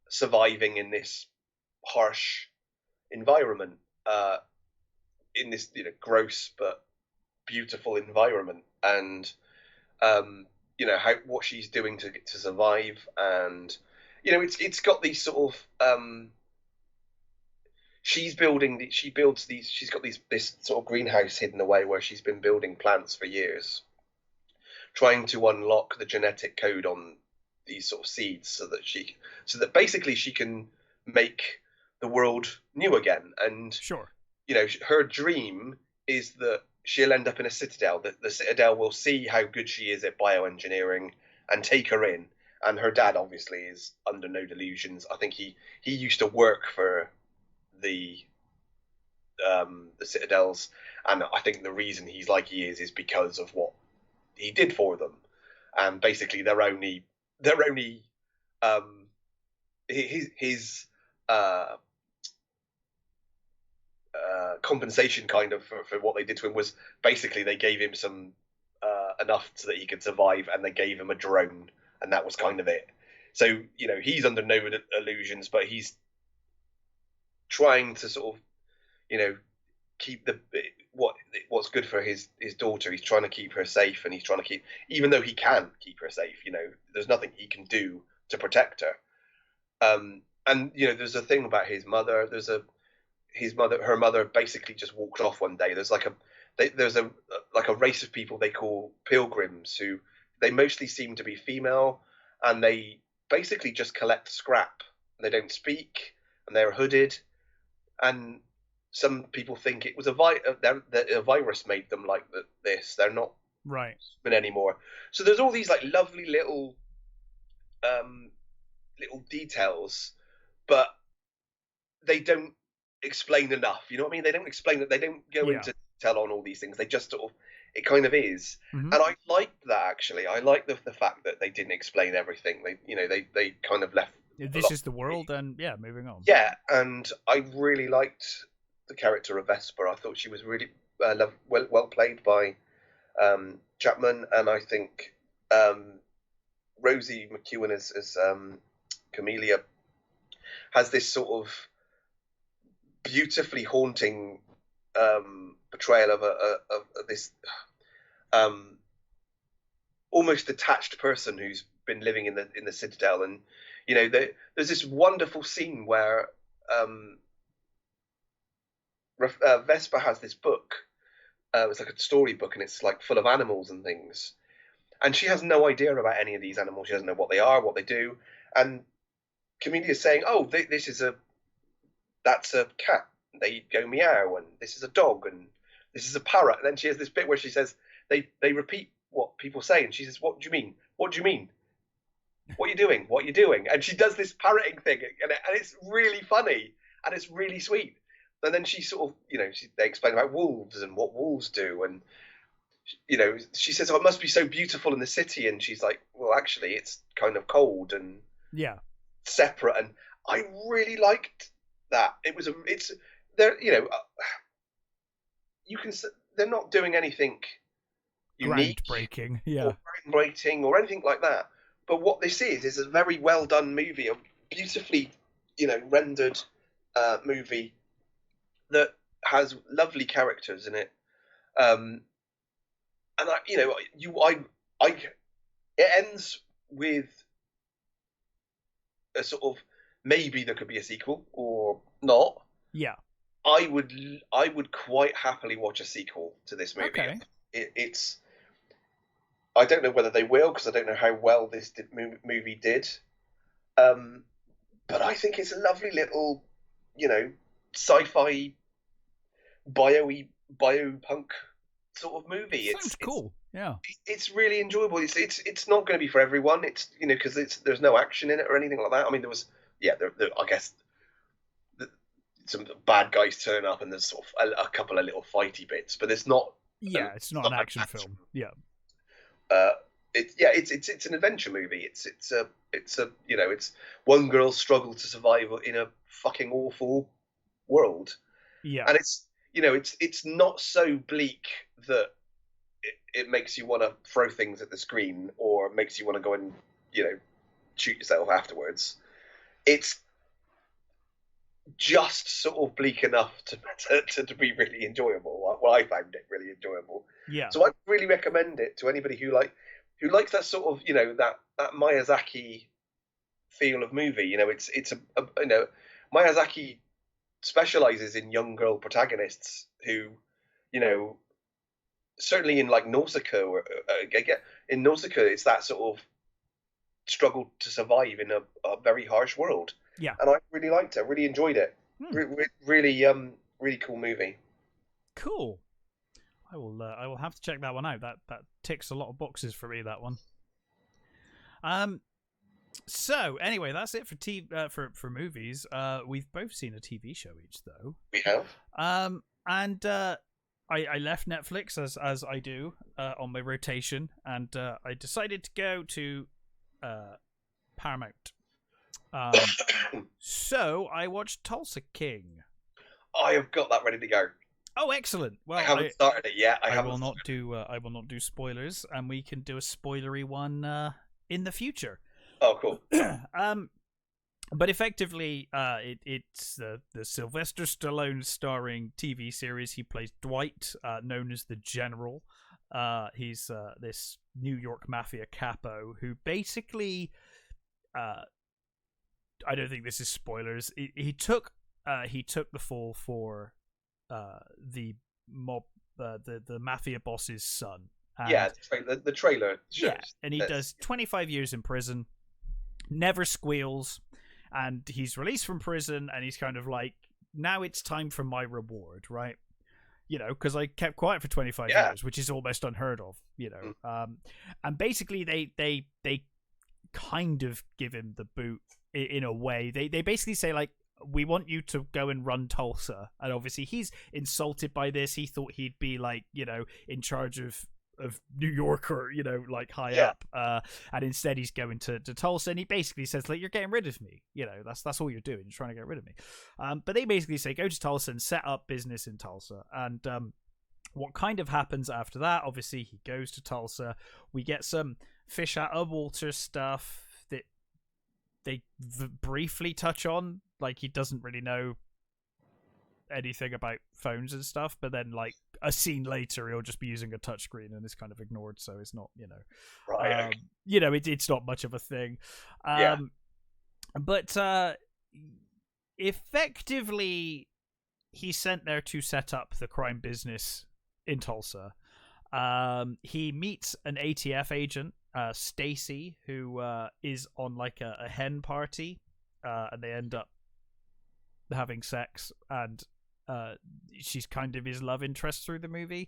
surviving in this harsh environment, in this gross but beautiful environment, and what she's doing to survive, and it's got these sort of she's got this sort of greenhouse hidden away where she's been building plants for years, trying to unlock the genetic code on these sort of seeds so that basically she can make the world new again. And Sure. her dream is that she'll end up in a citadel, that the citadel will see how good she is at bioengineering and take her in. And her dad obviously is under no delusions. I think he used to work for the citadels, and I think the reason he's like he is because of what he did for them. And basically they're only his compensation kind of for what they did to him was basically they gave him some enough so that he could survive, and they gave him a drone, and that was kind of it. So he's under no illusions, but he's trying to sort of keep what's good for his daughter. He's trying to keep her safe, and he's trying to keep, even though he can keep her safe, there's nothing he can do to protect her. And there's a thing about his mother. Her mother basically just walked off one day. There's a race of people they call pilgrims, who they mostly seem to be female, and they basically just collect scrap. They don't speak, and they're hooded, and some people think it was a virus made them like this. They're not right human anymore. So there's all these like lovely little details, but they don't explain enough. You know what I mean? They don't explain it. They don't go into detail on all these things. They just sort of, it kind of is. Mm-hmm. And I liked that, actually. I like the fact that they didn't explain everything. They kind of left. This is the world, and moving on. Yeah, and I really liked the character of Vesper. I thought she was really well played by Chapman, and I think Rosie McEwen as Camellia has this sort of beautifully haunting portrayal of this almost detached person who's been living in the citadel. And there's this wonderful scene where Vesper has this book. It's like a storybook, and it's like full of animals and things. And she has no idea about any of these animals. She doesn't know what they are, what they do. And Camellia is saying, "Oh, that's a cat. They go meow, and this is a dog, and this is a parrot." And then she has this bit where she says they repeat what people say, and she says, "What do you mean? What do you mean? What are you doing? What are you doing?" And she does this parroting thing, and it's really funny, and it's really sweet. And then she sort of, they explain about wolves and what wolves do, and she says, "Oh, it must be so beautiful in the city," and she's like, "Well, actually, it's kind of cold and separate." And I really liked that. They're not doing anything unique, groundbreaking, or groundbreaking or anything like that. But what this is a very well done movie, a beautifully, rendered movie that has lovely characters in it. And it ends with a sort of, maybe there could be a sequel or not. Yeah. I would quite happily watch a sequel to this movie. Okay. It's I don't know whether they will, because I don't know how well this movie did. But I think it's a lovely little, sci-fi biopunk sort of movie. Sounds cool. It's really enjoyable. It's not going to be for everyone. It's because there's no action in it or anything like that. I mean, there was I guess some bad guys turn up, and there's sort of a couple of little fighty bits, but it's not. It's not an action film. Yeah. It's an adventure movie. It's one girl's struggle to survive in a fucking awful world. Yeah. And it's it's not so bleak that it makes you want to throw things at the screen or makes you want to go and shoot yourself afterwards. It's just sort of bleak enough to be really enjoyable. Well, I found it really enjoyable. Yeah. So I really recommend it to anybody who likes that sort of that Miyazaki feel of movie. It's Miyazaki specializes in young girl protagonists who, certainly in like Nausicaa, or in Nausicaa, it's that sort of struggle to survive in a very harsh world. Yeah, and I really liked it. I really enjoyed it. Really cool movie. Cool. I will have to check that one out. That ticks a lot of boxes for me. That one. So anyway, that's it for for movies. We've both seen a TV show each, though. We have. And I left Netflix as I do on my rotation, and I decided to go to Paramount. So I watched Tulsa King. I have got that ready to go. Oh, excellent! Well, I haven't started it yet. I will not do spoilers, and we can do a spoilery one in the future. Oh, cool. But effectively, it's the Sylvester Stallone starring TV series. He plays Dwight, known as the General. He's this New York mafia capo who basically, I don't think this is spoilers. He took the fall for the mob, the mafia boss's son. And, yeah, the trailer shows. Yeah, and he does 25 years in prison, never squeals, and he's released from prison, and he's kind of like, now it's time for my reward, right? Because I kept quiet for 25 years, which is almost unheard of, and basically they kind of give him the boot in a way. They basically say, like, we want you to go and run Tulsa, and obviously he's insulted by this. He thought he'd be like, in charge of New York, or like high up, and instead he's going to Tulsa, and he basically says, like, you're getting rid of me, that's all you're doing, you're trying to get rid of me. But they basically say, go to Tulsa and set up business in Tulsa. And what kind of happens after that, obviously he goes to Tulsa, we get some fish out of water stuff that they briefly touch on, like he doesn't really know anything about phones and stuff, but then like a scene later he'll just be using a touchscreen and it's kind of ignored, so it's not right. It's not much of a thing. But effectively he's sent there to set up the crime business in Tulsa. He meets an ATF agent, Stacy, who is on like a hen party, and they end up having sex, and she's kind of his love interest through the movie.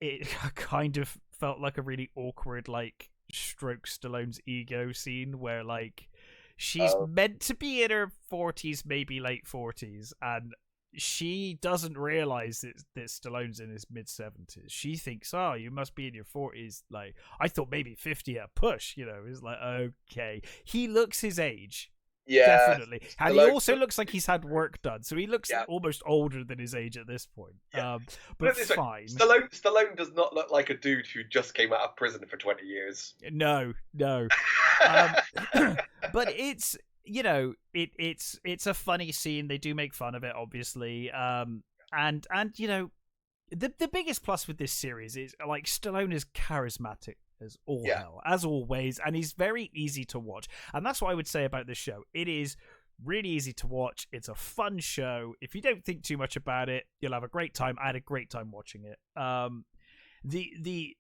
It kind of felt like a really awkward, like, stroke Stallone's ego scene where, like, she's meant to be in her 40s, maybe late 40s, and she doesn't realize that Stallone's in his mid-70s. She thinks, oh, you must be in your 40s. Like, I thought maybe 50 at a push, It's like, okay. He looks his age. Yeah, definitely. And he also looks like he's had work done, so he looks almost older than his age at this point. But fine. Stallone does not look like a dude who just came out of prison for 20 years. No. But it's it's a funny scene. They do make fun of it, obviously. And the biggest plus with this series is, like, Stallone is charismatic as all hell, as always, and he's very easy to watch. And that's what I would say about this show. It is really easy to watch. It's a fun show. If you don't think too much about it, you'll have a great time. I had a great time watching it. The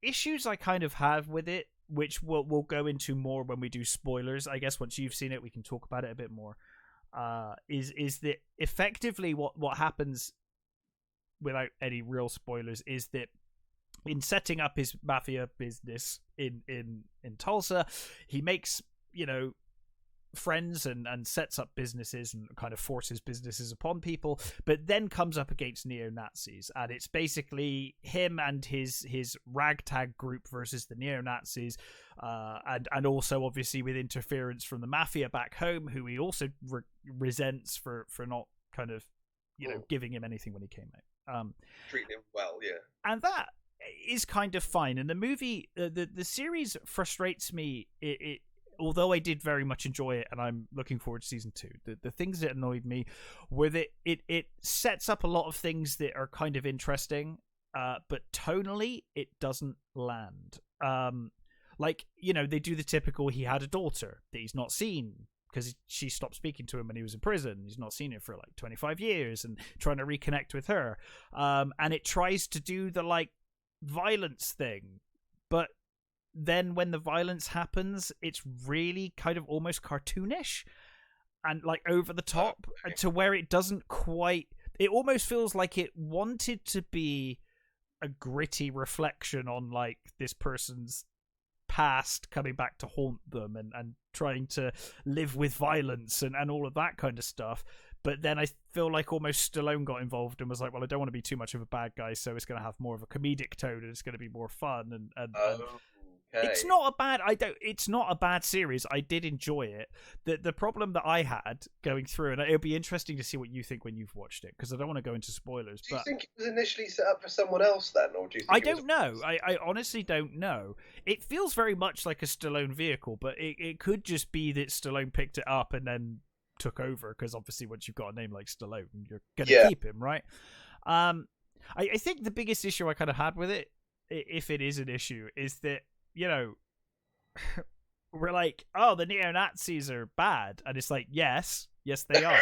issues I kind of have with it, which we'll go into more when we do spoilers, I guess once you've seen it we can talk about it a bit more, is that effectively what happens, without any real spoilers, is that in setting up his mafia business in Tulsa, he makes friends and sets up businesses and kind of forces businesses upon people, but then comes up against neo-Nazis, and it's basically him and his ragtag group versus the neo-Nazis, and also obviously with interference from the mafia back home, who he also resents for not kind of, giving him anything when he came out. Treating him well, yeah. And that is kind of fine. And the movie, the series frustrates me. Although I did very much enjoy it, and I'm looking forward to season 2. The things that annoyed me were that it sets up a lot of things that are kind of interesting, but tonally it doesn't land. They do the typical, he had a daughter that he's not seen because she stopped speaking to him when he was in prison. He's not seen her for 25 years and trying to reconnect with her. And it tries to do the violence thing, but then when the violence happens, it's really kind of almost cartoonish and over the top, to where it doesn't quite, it almost feels like it wanted to be a gritty reflection on this person's past coming back to haunt them and trying to live with violence and all of that kind of stuff. But then I feel like almost Stallone got involved and was like, well, I don't want to be too much of a bad guy, so it's going to have more of a comedic tone and it's going to be more fun. Okay. It's not a bad series. I did enjoy it. The problem that I had going through, and it'll be interesting to see what you think when you've watched it, because I don't want to go into spoilers. Do you think it was initially set up for someone else then, or do you think I don't know. I honestly don't know. It feels very much like a Stallone vehicle, but it could just be that Stallone picked it up and then took over, because obviously once you've got a name like Stallone, you're going to keep him, right? I think the biggest issue I kind of had with it, if it is an issue, is that we're like, oh, the neo-Nazis are bad, and it's like, yes they are.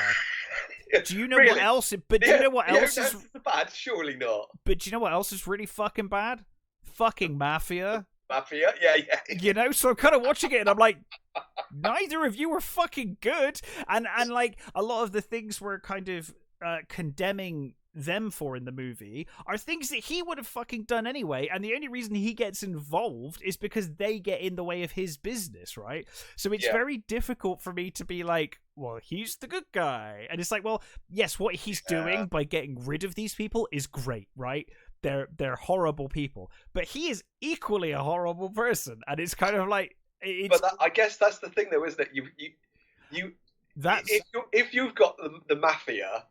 Do you know really? what else? But do you know what else is bad? Surely not. But do you know what else is really fucking bad? Fucking Mafia. Mafia, yeah. So I'm kind of watching it, and I'm like, neither of you were fucking good, and a lot of the things we're kind of condemning them for in the movie are things that he would have fucking done anyway, and the only reason he gets involved is because they get in the way of his business, right? So it's very difficult for me to be like, well, he's the good guy, and it's like, well, yes, what he's doing by getting rid of these people is great, right? They're horrible people, but he is equally a horrible person, and it's kind of like I guess that's the thing, though, isn't it? If you've got the Mafia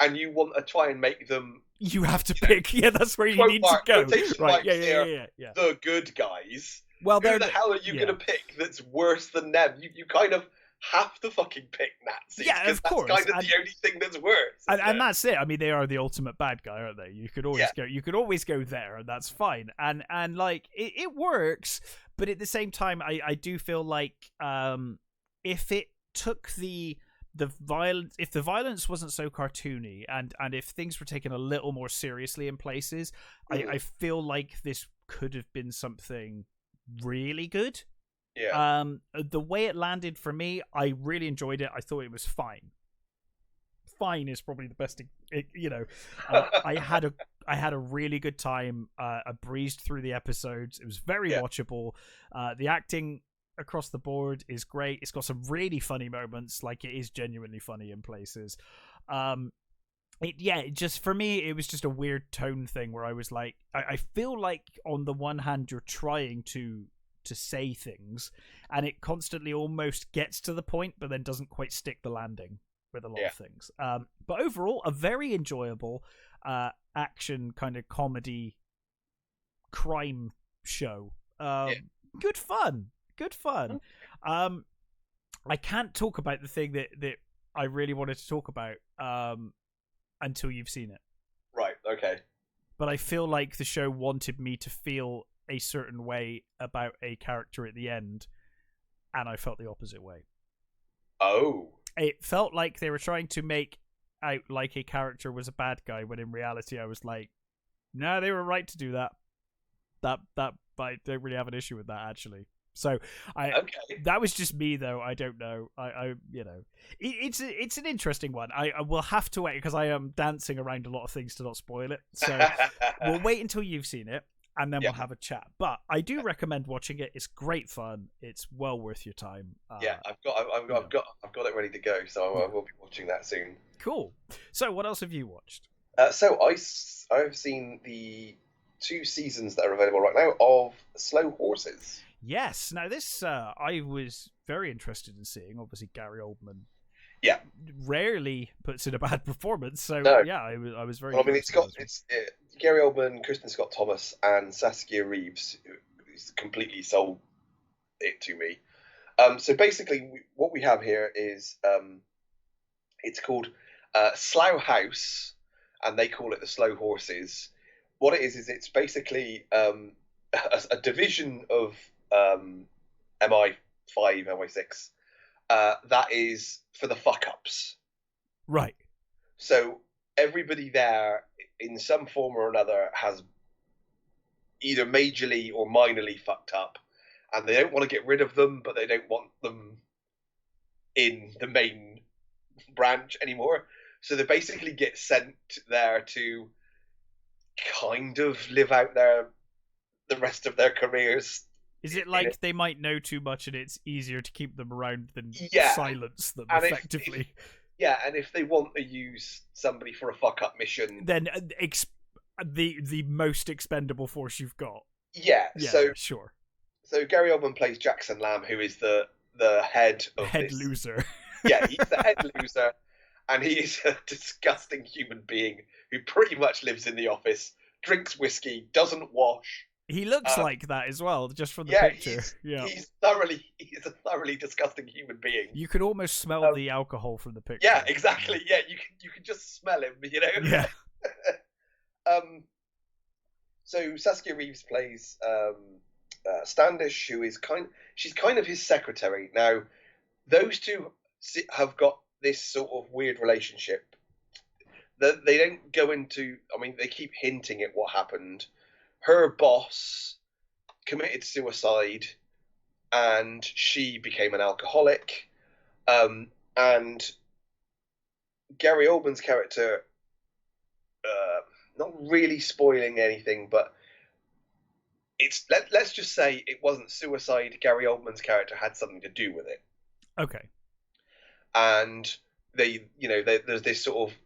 and you want to try and make them, you have to pick. Yeah, that's where you need to go. Right? Yeah. The good guys. Well, who the hell are you going to pick that's worse than them? You kind of have to fucking pick Nazis. Yeah, of course. That's kind of the only thing that's worse. And that's it. I mean, they are the ultimate bad guy, aren't they? You could always go. You could always go there, and that's fine. And it works, but at the same time, I do feel like if it took the violence, if the violence wasn't so cartoony, and if things were taken a little more seriously in places, I feel like this could have been something really good. Yeah. The way it landed for me, I really enjoyed it. I thought it was fine. Fine is probably the best. I had a really good time. I breezed through the episodes. It was very watchable. The acting across the board is great. It's got some really funny moments. Like, it is genuinely funny in places. Just for me, it was just a weird tone thing where I was like, I feel like on the one hand you're trying to say things, and it constantly almost gets to the point, but then doesn't quite stick the landing with a lot of things. But overall, a very enjoyable action kind of comedy crime show. Good fun. I can't talk about the thing that I really wanted to talk about until you've seen it. Right, okay. But I feel like the show wanted me to feel a certain way about a character at the end, and I felt the opposite way. Oh. It felt like they were trying to make out like a character was a bad guy, when in reality I was like, no, they were right to do that. That I don't really have an issue with that, actually. So that was just me, though. I don't know. It's an interesting one. I will have to wait, because I am dancing around a lot of things to not spoil it. So we'll wait until you've seen it, and then we'll have a chat. But I do recommend watching it. It's great fun. It's well worth your time. I've got it ready to go, so I will be watching that soon. Cool. So what else have you watched? So I've seen the 2 seasons that are available right now of Slow Horses. Yes. Now this I was very interested in seeing. Obviously, Gary Oldman Yeah. rarely puts in a bad performance. So No. yeah, I was very. Well, I mean, impressed with this one. Gary Oldman, Kristen Scott Thomas, and Saskia Reeves, who's completely sold it to me. So basically, what we have here is it's called Slough House, and they call it the Slow Horses. What it is it's basically a division of MI5, MI6 that is for the fuck ups. Right. So everybody there, in some form or another, has either majorly or minorly fucked up, and they don't want to get rid of them, but they don't want them in the main branch anymore. So they basically get sent there to kind of live out the rest of their careers. Is it like they might know too much and it's easier to keep them around than silence them and effectively? And if they want to use somebody for a fuck up mission, then the most expendable force you've got. Yeah, so sure. So Gary Oldman plays Jackson Lamb, who is the head of this loser. Yeah, he's the head loser, and he is a disgusting human being who pretty much lives in the office, drinks whiskey, doesn't wash. He looks like that as well, just from the picture. He's a thoroughly disgusting human being. You could almost smell the alcohol from the picture. Yeah, exactly. Yeah, you can just smell him, you know. Yeah. So Saskia Reeves plays Standish, who is she's kind of his secretary. Now, those two have got this sort of weird relationship. They don't go into. I mean, they keep hinting at what happened. Her boss committed suicide, and she became an alcoholic. And Gary Oldman's character, not really spoiling anything, but let's just say it wasn't suicide. Gary Oldman's character had something to do with it. Okay. And there's this sort of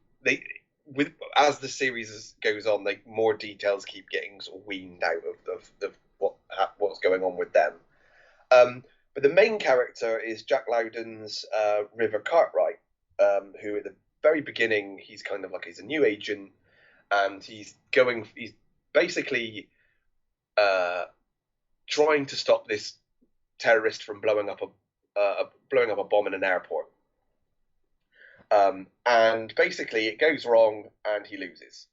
as the series goes on, more details keep getting sort of weaned out of what's going on with them. But the main character is Jack Lowden's River Cartwright, who at the very beginning he's kind of like he's a new agent, and he's basically trying to stop this terrorist from blowing up a bomb in an airport. And basically it goes wrong and he loses.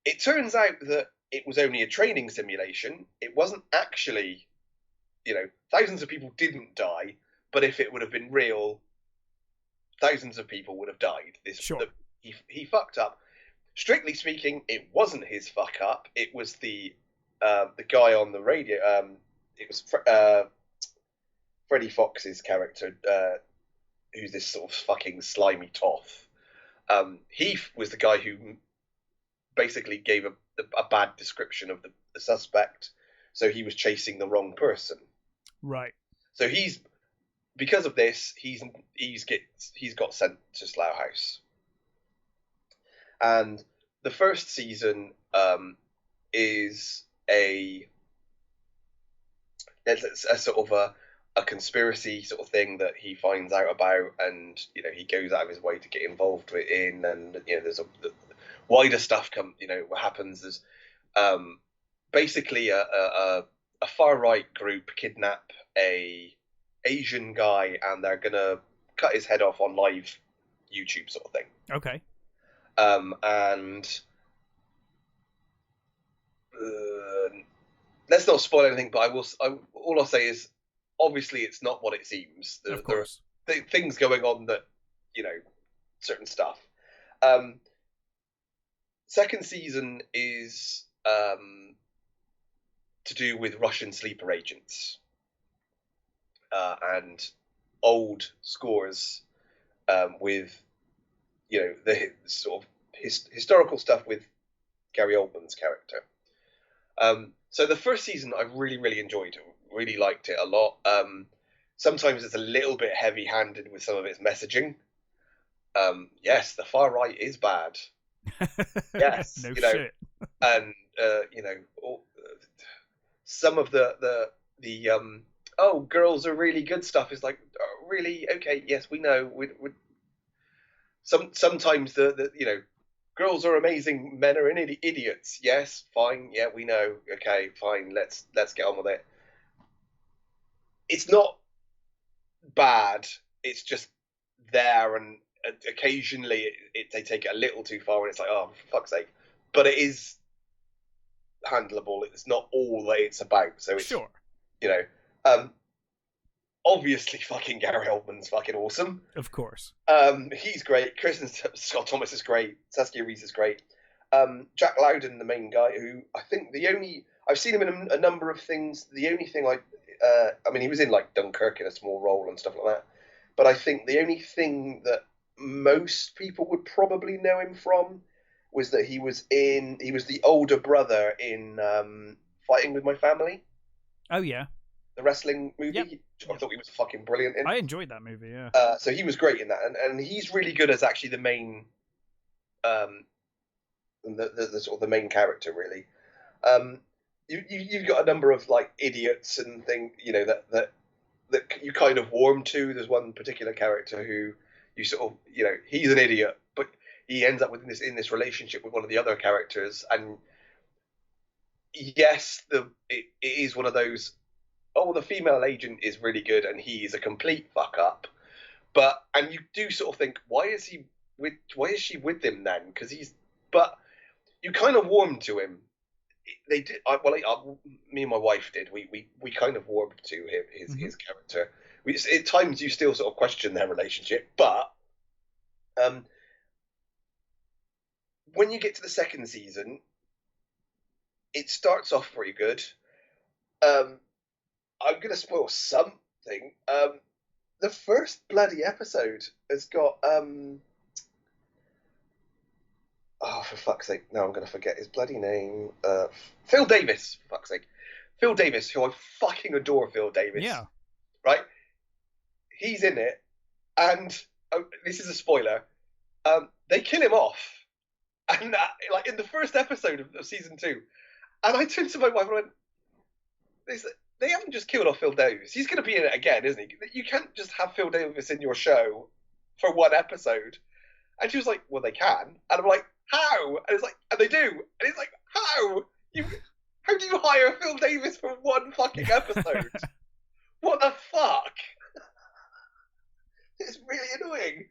It turns out that it was only a training simulation. It wasn't actually, thousands of people didn't die, but if it would have been real, thousands of people would have died. He fucked up. Strictly speaking, it wasn't his fuck up. It was the guy on the radio. It was Freddie Fox's character, who's this sort of fucking slimy toff. He was the guy who basically gave a bad description of the suspect, so he was chasing the wrong person. Right. So because of this, he's got sent to Slough House. And the first season is a sort of a conspiracy sort of thing that he finds out about, and he goes out of his way to get involved in, and there's the wider stuff what happens is basically a far right group kidnap a Asian guy, and they're gonna cut his head off on live YouTube sort of thing. Okay. And let's not spoil anything, but all I'll say is, obviously, it's not what it seems. Of course. There are things going on that, certain stuff. Second season is to do with Russian sleeper agents and old scores with, the sort of historical stuff with Gary Oldman's character. So the first season I really, really enjoyed. Really liked it a lot. Sometimes it's a little bit heavy-handed with some of its messaging. Yes, the far right is bad. Yes, no shit. And some of the girls are really good stuff is like, oh, really? Okay, yes, we know. sometimes the girls are amazing, men are idiots. Yes, fine, yeah, we know. Okay, fine, let's get on with it. It's not bad. It's just there, and occasionally they take it a little too far, and it's like, oh, for fuck's sake. But it is handleable. It's not all that it's about. So it's sure. Obviously, fucking Gary Oldman's fucking awesome. Of course. He's great. Kristen Scott Thomas is great. Saskia Reese is great. Jack Lowden, the main guy, who I think I've seen him in a number of things. The only thing I mean, he was in like Dunkirk in a small role and stuff like that. But I think the only thing that most people would probably know him from was that he was the older brother in Fighting with My Family. Oh yeah. The wrestling movie. Yep. I thought he was fucking brilliant in. I enjoyed that movie, yeah. So he was great in that, and he's really good as actually the main, the sort of the main character, really. You've got a number of like idiots and things, that you kind of warm to. There's one particular character who you sort of, he's an idiot, but he ends up in this relationship with one of the other characters, and yes, it is one of those. Oh, the female agent is really good, and he is a complete fuck up. And you do sort of think, why is she with him then? But you kind of warm to him. They did. Me and my wife did. We kind of warmed to him, his character. At times you still sort of question their relationship, but when you get to the second season, it starts off pretty good. I'm going to spoil something. The first bloody episode has got oh, for fuck's sake! Now I'm going to forget his bloody name. Phil Davis. For fuck's sake, Phil Davis, who I fucking adore. Phil Davis. Yeah. Right. He's in it, and this is a spoiler. They kill him off, and like in the first episode of season 2, and I turned to my wife and went, they haven't just killed off Phil Davis. He's going to be in it again, isn't he? You can't just have Phil Davis in your show for one episode. And she was like, well, they can. And I'm like, how? And it's like, and they do. And it's like, how? How do you hire Phil Davis for one fucking episode? What the fuck? It's really annoying.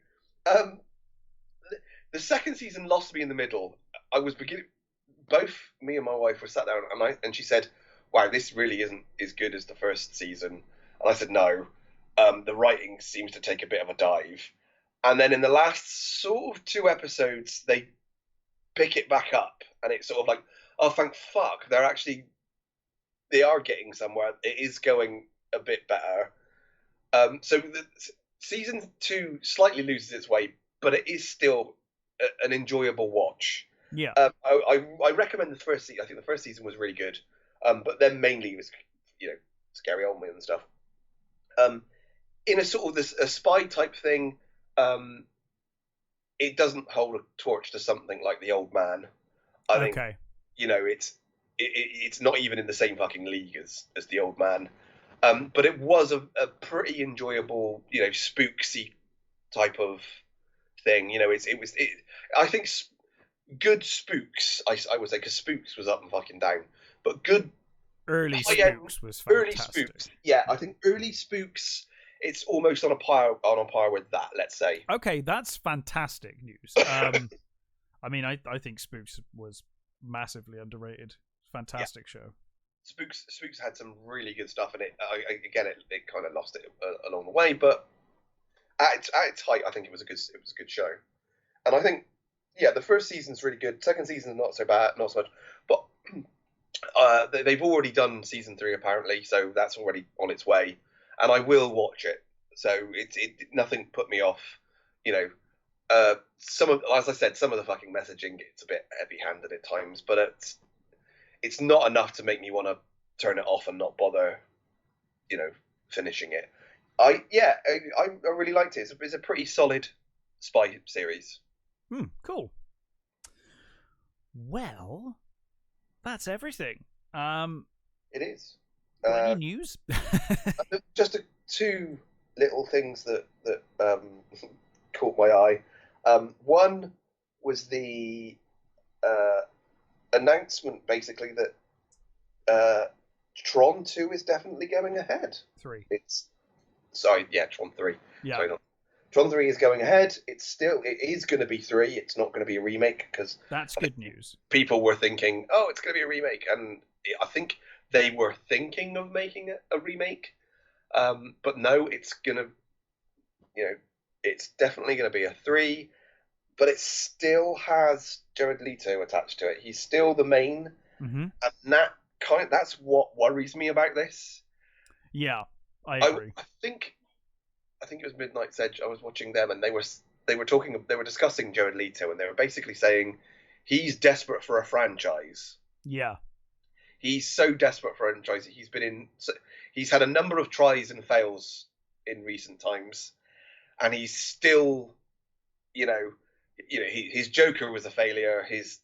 The second season lost me in the middle. Both me and my wife were sat down, and she said, wow, this really isn't as good as the first season. And I said, no, the writing seems to take a bit of a dive. And then in the last sort of 2 episodes, they pick it back up. And it's sort of like, oh, thank fuck. They are getting somewhere. It is going a bit better. So season 2 slightly loses its way, but it is still an enjoyable watch. Yeah. I recommend the first season. I think the first season was really good. But then mainly it was, Scary Oldman and stuff. In a sort of a spy type thing, it doesn't hold a torch to something like The Old Man. I think, it's not even in the same fucking league as The Old Man. But it was a pretty enjoyable, spooksy type of thing. I think good spooks. I would say, because Spooks was up and fucking down. But good early Spooks was fantastic. Early Spooks, yeah. I think early Spooks, it's almost on a par with that. Let's say. Okay, that's fantastic news. I mean, I think Spooks was massively underrated. Fantastic show. Spooks had some really good stuff in it. It kind of lost it along the way, but at its height, I think it was a good show. And I think, the first season's really good. Second season's not so bad, not so much, but. They've already done season 3 apparently, so that's already on its way, and I will watch it. So nothing put me off. As I said, some of the fucking messaging gets a bit heavy-handed at times, but it's not enough to make me want to turn it off and not bother, finishing it. I really liked it. It's a pretty solid spy series. Cool. Well. That's everything. It is. Any news? Just 2 little things that caught my eye. One was the announcement, basically, that Tron 2 is definitely going ahead. 3. Tron 3. Yeah. Sorry, Tron 3 is going ahead. It is going to be 3. It's not going to be a remake, because that's good news. People were thinking, oh, it's going to be a remake, and I think they were thinking of making a remake. But no, it's going to, it's definitely going to be a 3, but it still has Jared Leto attached to it. He's still the main, and that's what worries me about this. Yeah, I agree. I think it was Midnight's Edge. I was watching them, and they were discussing Jared Leto, and they were basically saying he's desperate for a franchise. Yeah, he's so desperate for a franchise. He's had a number of tries and fails in recent times, and he's still, his Joker was a failure, his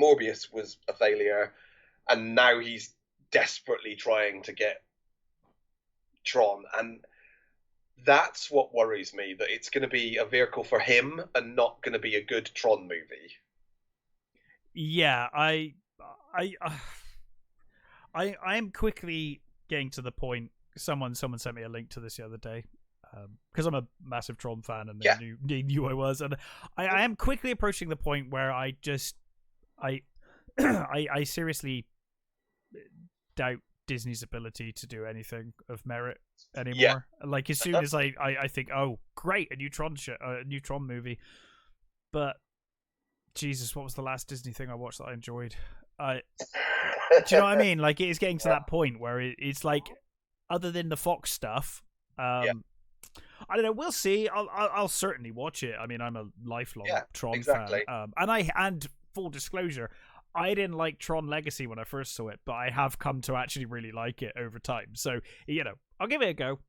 Morbius was a failure, and now he's desperately trying to get Tron, and that's what worries me, that it's going to be a vehicle for him and not going to be a good Tron movie. Yeah, I'm quickly getting to the point. Someone sent me a link to this the other day, because I'm a massive Tron fan, and they knew I was, and I am quickly approaching the point where I seriously doubt Disney's ability to do anything of merit anymore. Yeah. Like, as soon as I think, oh great, a new Tron movie, but Jesus, what was the last Disney thing I watched that I enjoyed? Do you know what I mean? Like, it is getting to that point where it's like, other than the Fox stuff, I don't know. We'll see. I'll certainly watch it. I mean, I'm a lifelong Tron fan. And full disclosure, I didn't like Tron Legacy when I first saw it, but I have come to actually really like it over time. So, I'll give it a go.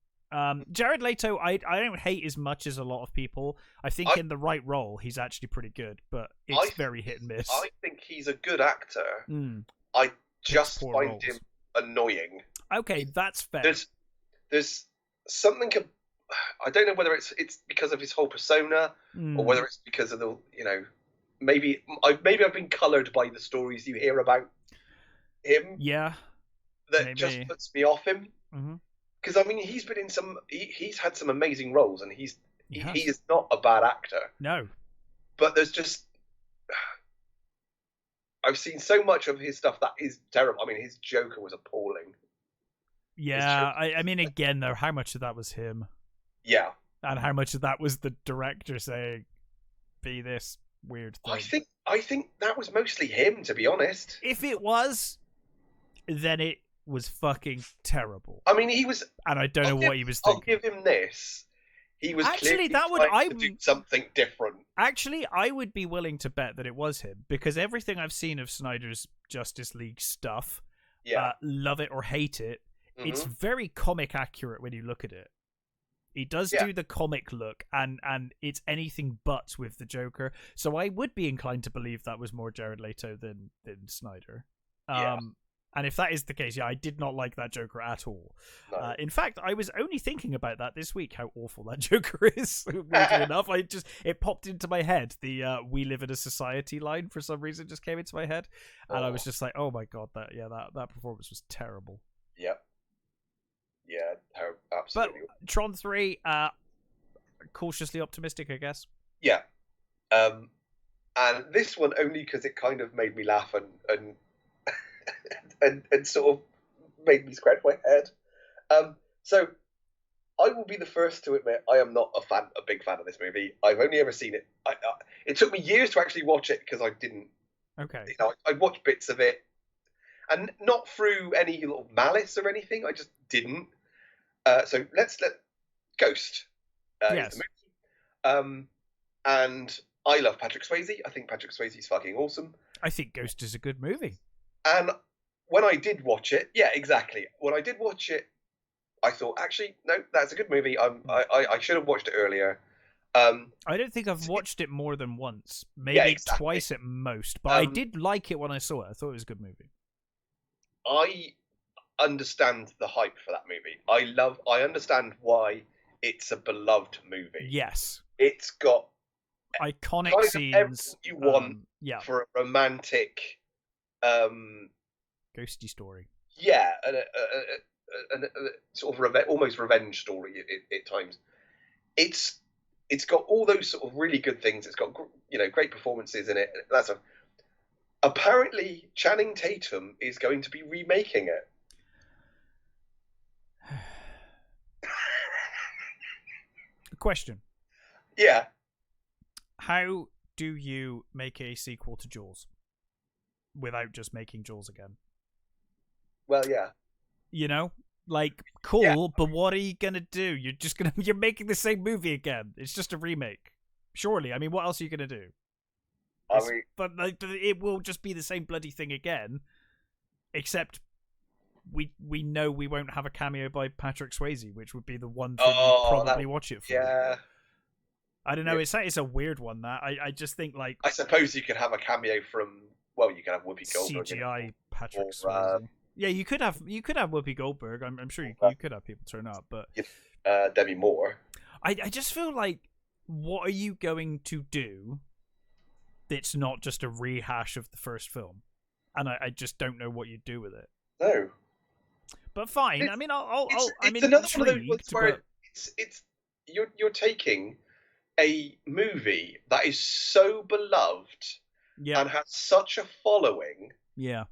Jared Leto, I don't hate as much as a lot of people. I think in the right role, he's actually pretty good, but it's very hit and miss. I think he's a good actor. I just find him annoying. Okay, that's fair. There's something. I don't know whether it's because of his whole persona, or whether it's because of the maybe I've been coloured by the stories you hear about him. Yeah, that just puts me off him. Because I mean, he's been in he's had some amazing roles, and he is not a bad actor. No, but there's just I've seen so much of his stuff that is terrible. I mean, his Joker was appalling. Yeah, I mean, again, though, how much of that was him? Yeah, and how much of that was the director saying, "Be this weird thing"? I think that was mostly him, to be honest. If it was, then it was fucking terrible. I mean, he was, and I don't know what he was thinking. I'll give him this. He was actually trying to do something different. Actually, I would be willing to bet that it was him, because everything I've seen of Snyder's Justice League stuff, love it or hate it, it's very comic accurate when you look at it. He does do the comic look, and it's anything but with the Joker. So I would be inclined to believe that was more Jared Leto than Snyder. And if that is the case, I did not like that Joker at all. No. In fact, I was only thinking about that this week, how awful that Joker is. Weirdly enough, it popped into my head. The "We live in a society" line for some reason just came into my head, and I was just like, "Oh my god, that performance was terrible." Yep. Yeah, absolutely. But Tron 3, cautiously optimistic, I guess. Yeah, and this one only because it kind of made me laugh and sort of made me scratch my head. So I will be the first to admit I am not a big fan of this movie. I've only ever seen it. It took me years to actually watch it because I didn't. Okay. I watched bits of it, and not through any little malice or anything. I just didn't. So let's let Ghost. Yes. Is the movie. And I love Patrick Swayze. I think Patrick Swayze is fucking awesome. I think Ghost is a good movie. And when I did watch it, yeah, exactly. When I did watch it, I thought, actually, no, that's a good movie. I should have watched it earlier. I don't think I've watched it more than once. Maybe twice at most. But I did like it when I saw it. I thought it was a good movie. I understand the hype for that movie. I understand why it's a beloved movie. Yes. It's got iconic kind of scenes. everything you want for a romantic, ghosty story. Yeah, a sort of almost revenge story at times. It's got all those sort of really good things. It's got great performances in it. Apparently Channing Tatum is going to be remaking it. Question. Yeah. How do you make a sequel to Jaws without just making Jaws again? Well, yeah. Cool, yeah. But what are you gonna do? You're making the same movie again. It's just a remake. Surely. I mean, what else are you gonna do? But it will just be the same bloody thing again, except we know we won't have a cameo by Patrick Swayze, which would be the one thing you'd probably watch it for. Yeah. I don't know. Yeah. It's a weird one. That I just think I suppose you could have a cameo from. Well, you could have Whoopi Goldberg. CGI Patrick Swayze. Yeah, you could have Whoopi Goldberg. I'm sure you could have people turn up, but Demi Moore. I just feel like, what are you going to do that's not just a rehash of the first film? And I just don't know what you'd do with it. No. But fine. I mean, it's another one of those ones where you're taking a movie that is so beloved and has such a following. Yeah.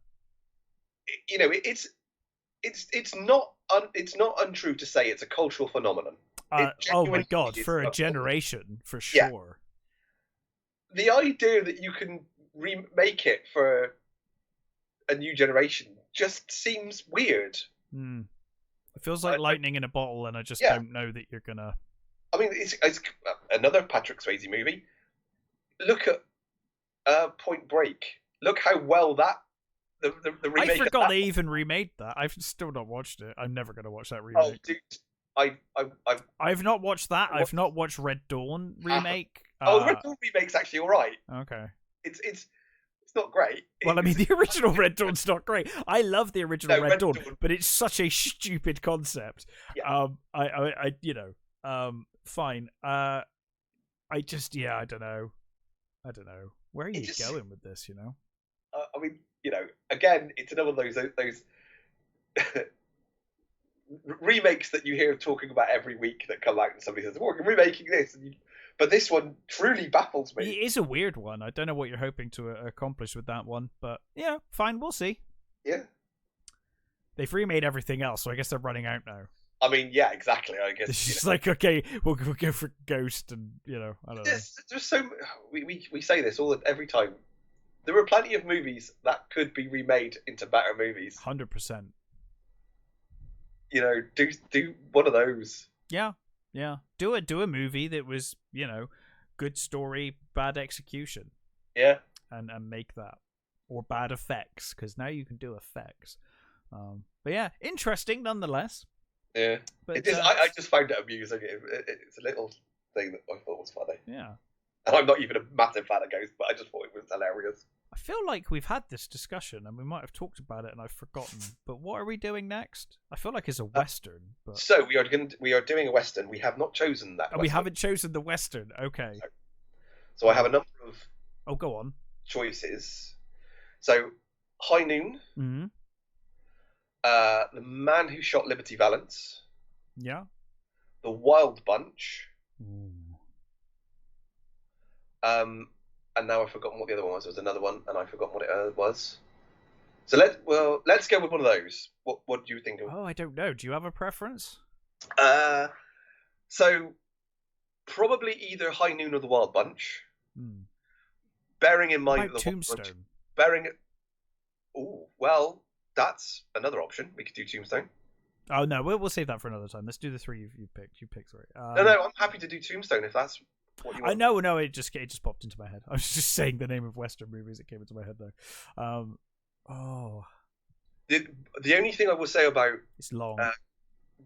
It's not untrue to say it's a cultural phenomenon. Oh my god, for a generation, for sure. Yeah. The idea that you can remake it for a new generation just seems weird. It feels like lightning in a bottle, and I just don't know that you're gonna. I mean, it's another Patrick Swayze movie. Look at Point Break. Look how well that. The remake. I forgot they even remade that. I've still not watched it. I'm never going to watch that remake. Oh, dude, I've not watched that. I've not watched Red Dawn remake. The Red Dawn remake's actually all right. Okay. It's not great. Well, I mean, the original Red Dawn's not great. I love the original Red Dawn, but it's such a stupid concept. Yeah. Fine. I don't know. Where are you going with this? I mean, again, it's another of those remakes that you hear talking about every week that come out, and somebody says, "Well, we're remaking this," but this one truly baffles me. It is a weird one. I don't know what you're hoping to accomplish with that one, but yeah, fine, we'll see. Yeah, they've remade everything else, so I guess they're running out now. I mean, yeah, exactly. I guess it's just like, okay, we'll go for Ghost, and I don't know. There's so we say this every time. There are plenty of movies that could be remade into better movies. 100%. Do one of those. Yeah. Do a movie that was, good story, bad execution. Yeah. And make that, or bad effects, because now you can do effects. But yeah, interesting nonetheless. Yeah. But I just found it amusing. It's a little thing that I thought was funny. Yeah. And I'm not even a massive fan of Ghost, but I just thought it was hilarious. I feel like we've had this discussion and we might have talked about it and I've forgotten. But what are we doing next? I feel like it's a Western. But... So we are doing a Western. We have not chosen that. We haven't chosen the Western. Okay. So I have a number of. Oh, go on. Choices. So High Noon. Mm-hmm. The Man Who Shot Liberty Valance. Yeah. The Wild Bunch. Ooh. And now I've forgotten what the other one was. There was another one, and I've forgotten what it was. So let's go with one of those. What do you think of? Oh, I don't know. Do you have a preference? So probably either High Noon or the Wild Bunch. Bearing in mind the Tombstone. Oh, well, that's another option. We could do Tombstone. Oh no, we'll save that for another time. Let's do the three you picked. You picked three. No, I'm happy to do Tombstone if that's. I know, it just popped into my head. I was just saying the name of Western movies that came into my head though. The only thing I will say about it's long.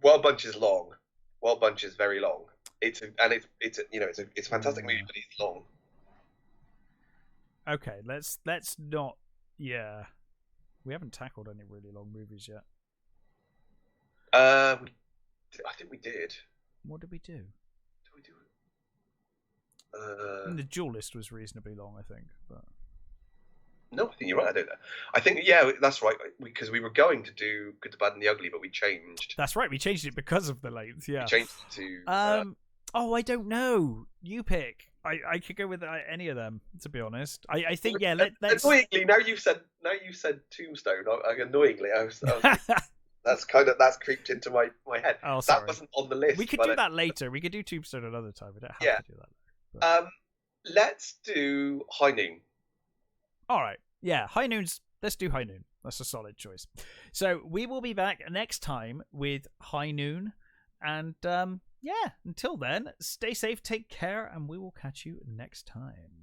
Wild Bunch is long. Wild Bunch is very long. It's a fantastic movie, but it's long. Okay, let's not. Yeah, we haven't tackled any really long movies yet. I think we did. What did we do? And the Duelist was reasonably long, I think. But no, I think you're right. I don't know. I think that's right. Because we were going to do Good, the Bad, and the Ugly, but we changed. That's right. We changed it because of the length. Yeah. We changed it to. I don't know. You pick. I could go with any of them, to be honest. I think let's. Annoyingly, now you've said Tombstone. Annoyingly, I was that's creeped into my head. Oh, sorry. That wasn't on the list. We could do that later. We could do Tombstone another time. We don't have to do that. But... let's do High Noon. All right. Yeah, High Noon's. Let's do High Noon. That's a solid choice. So we will be back next time with High Noon, and until then, stay safe, take care, and we will catch you next time.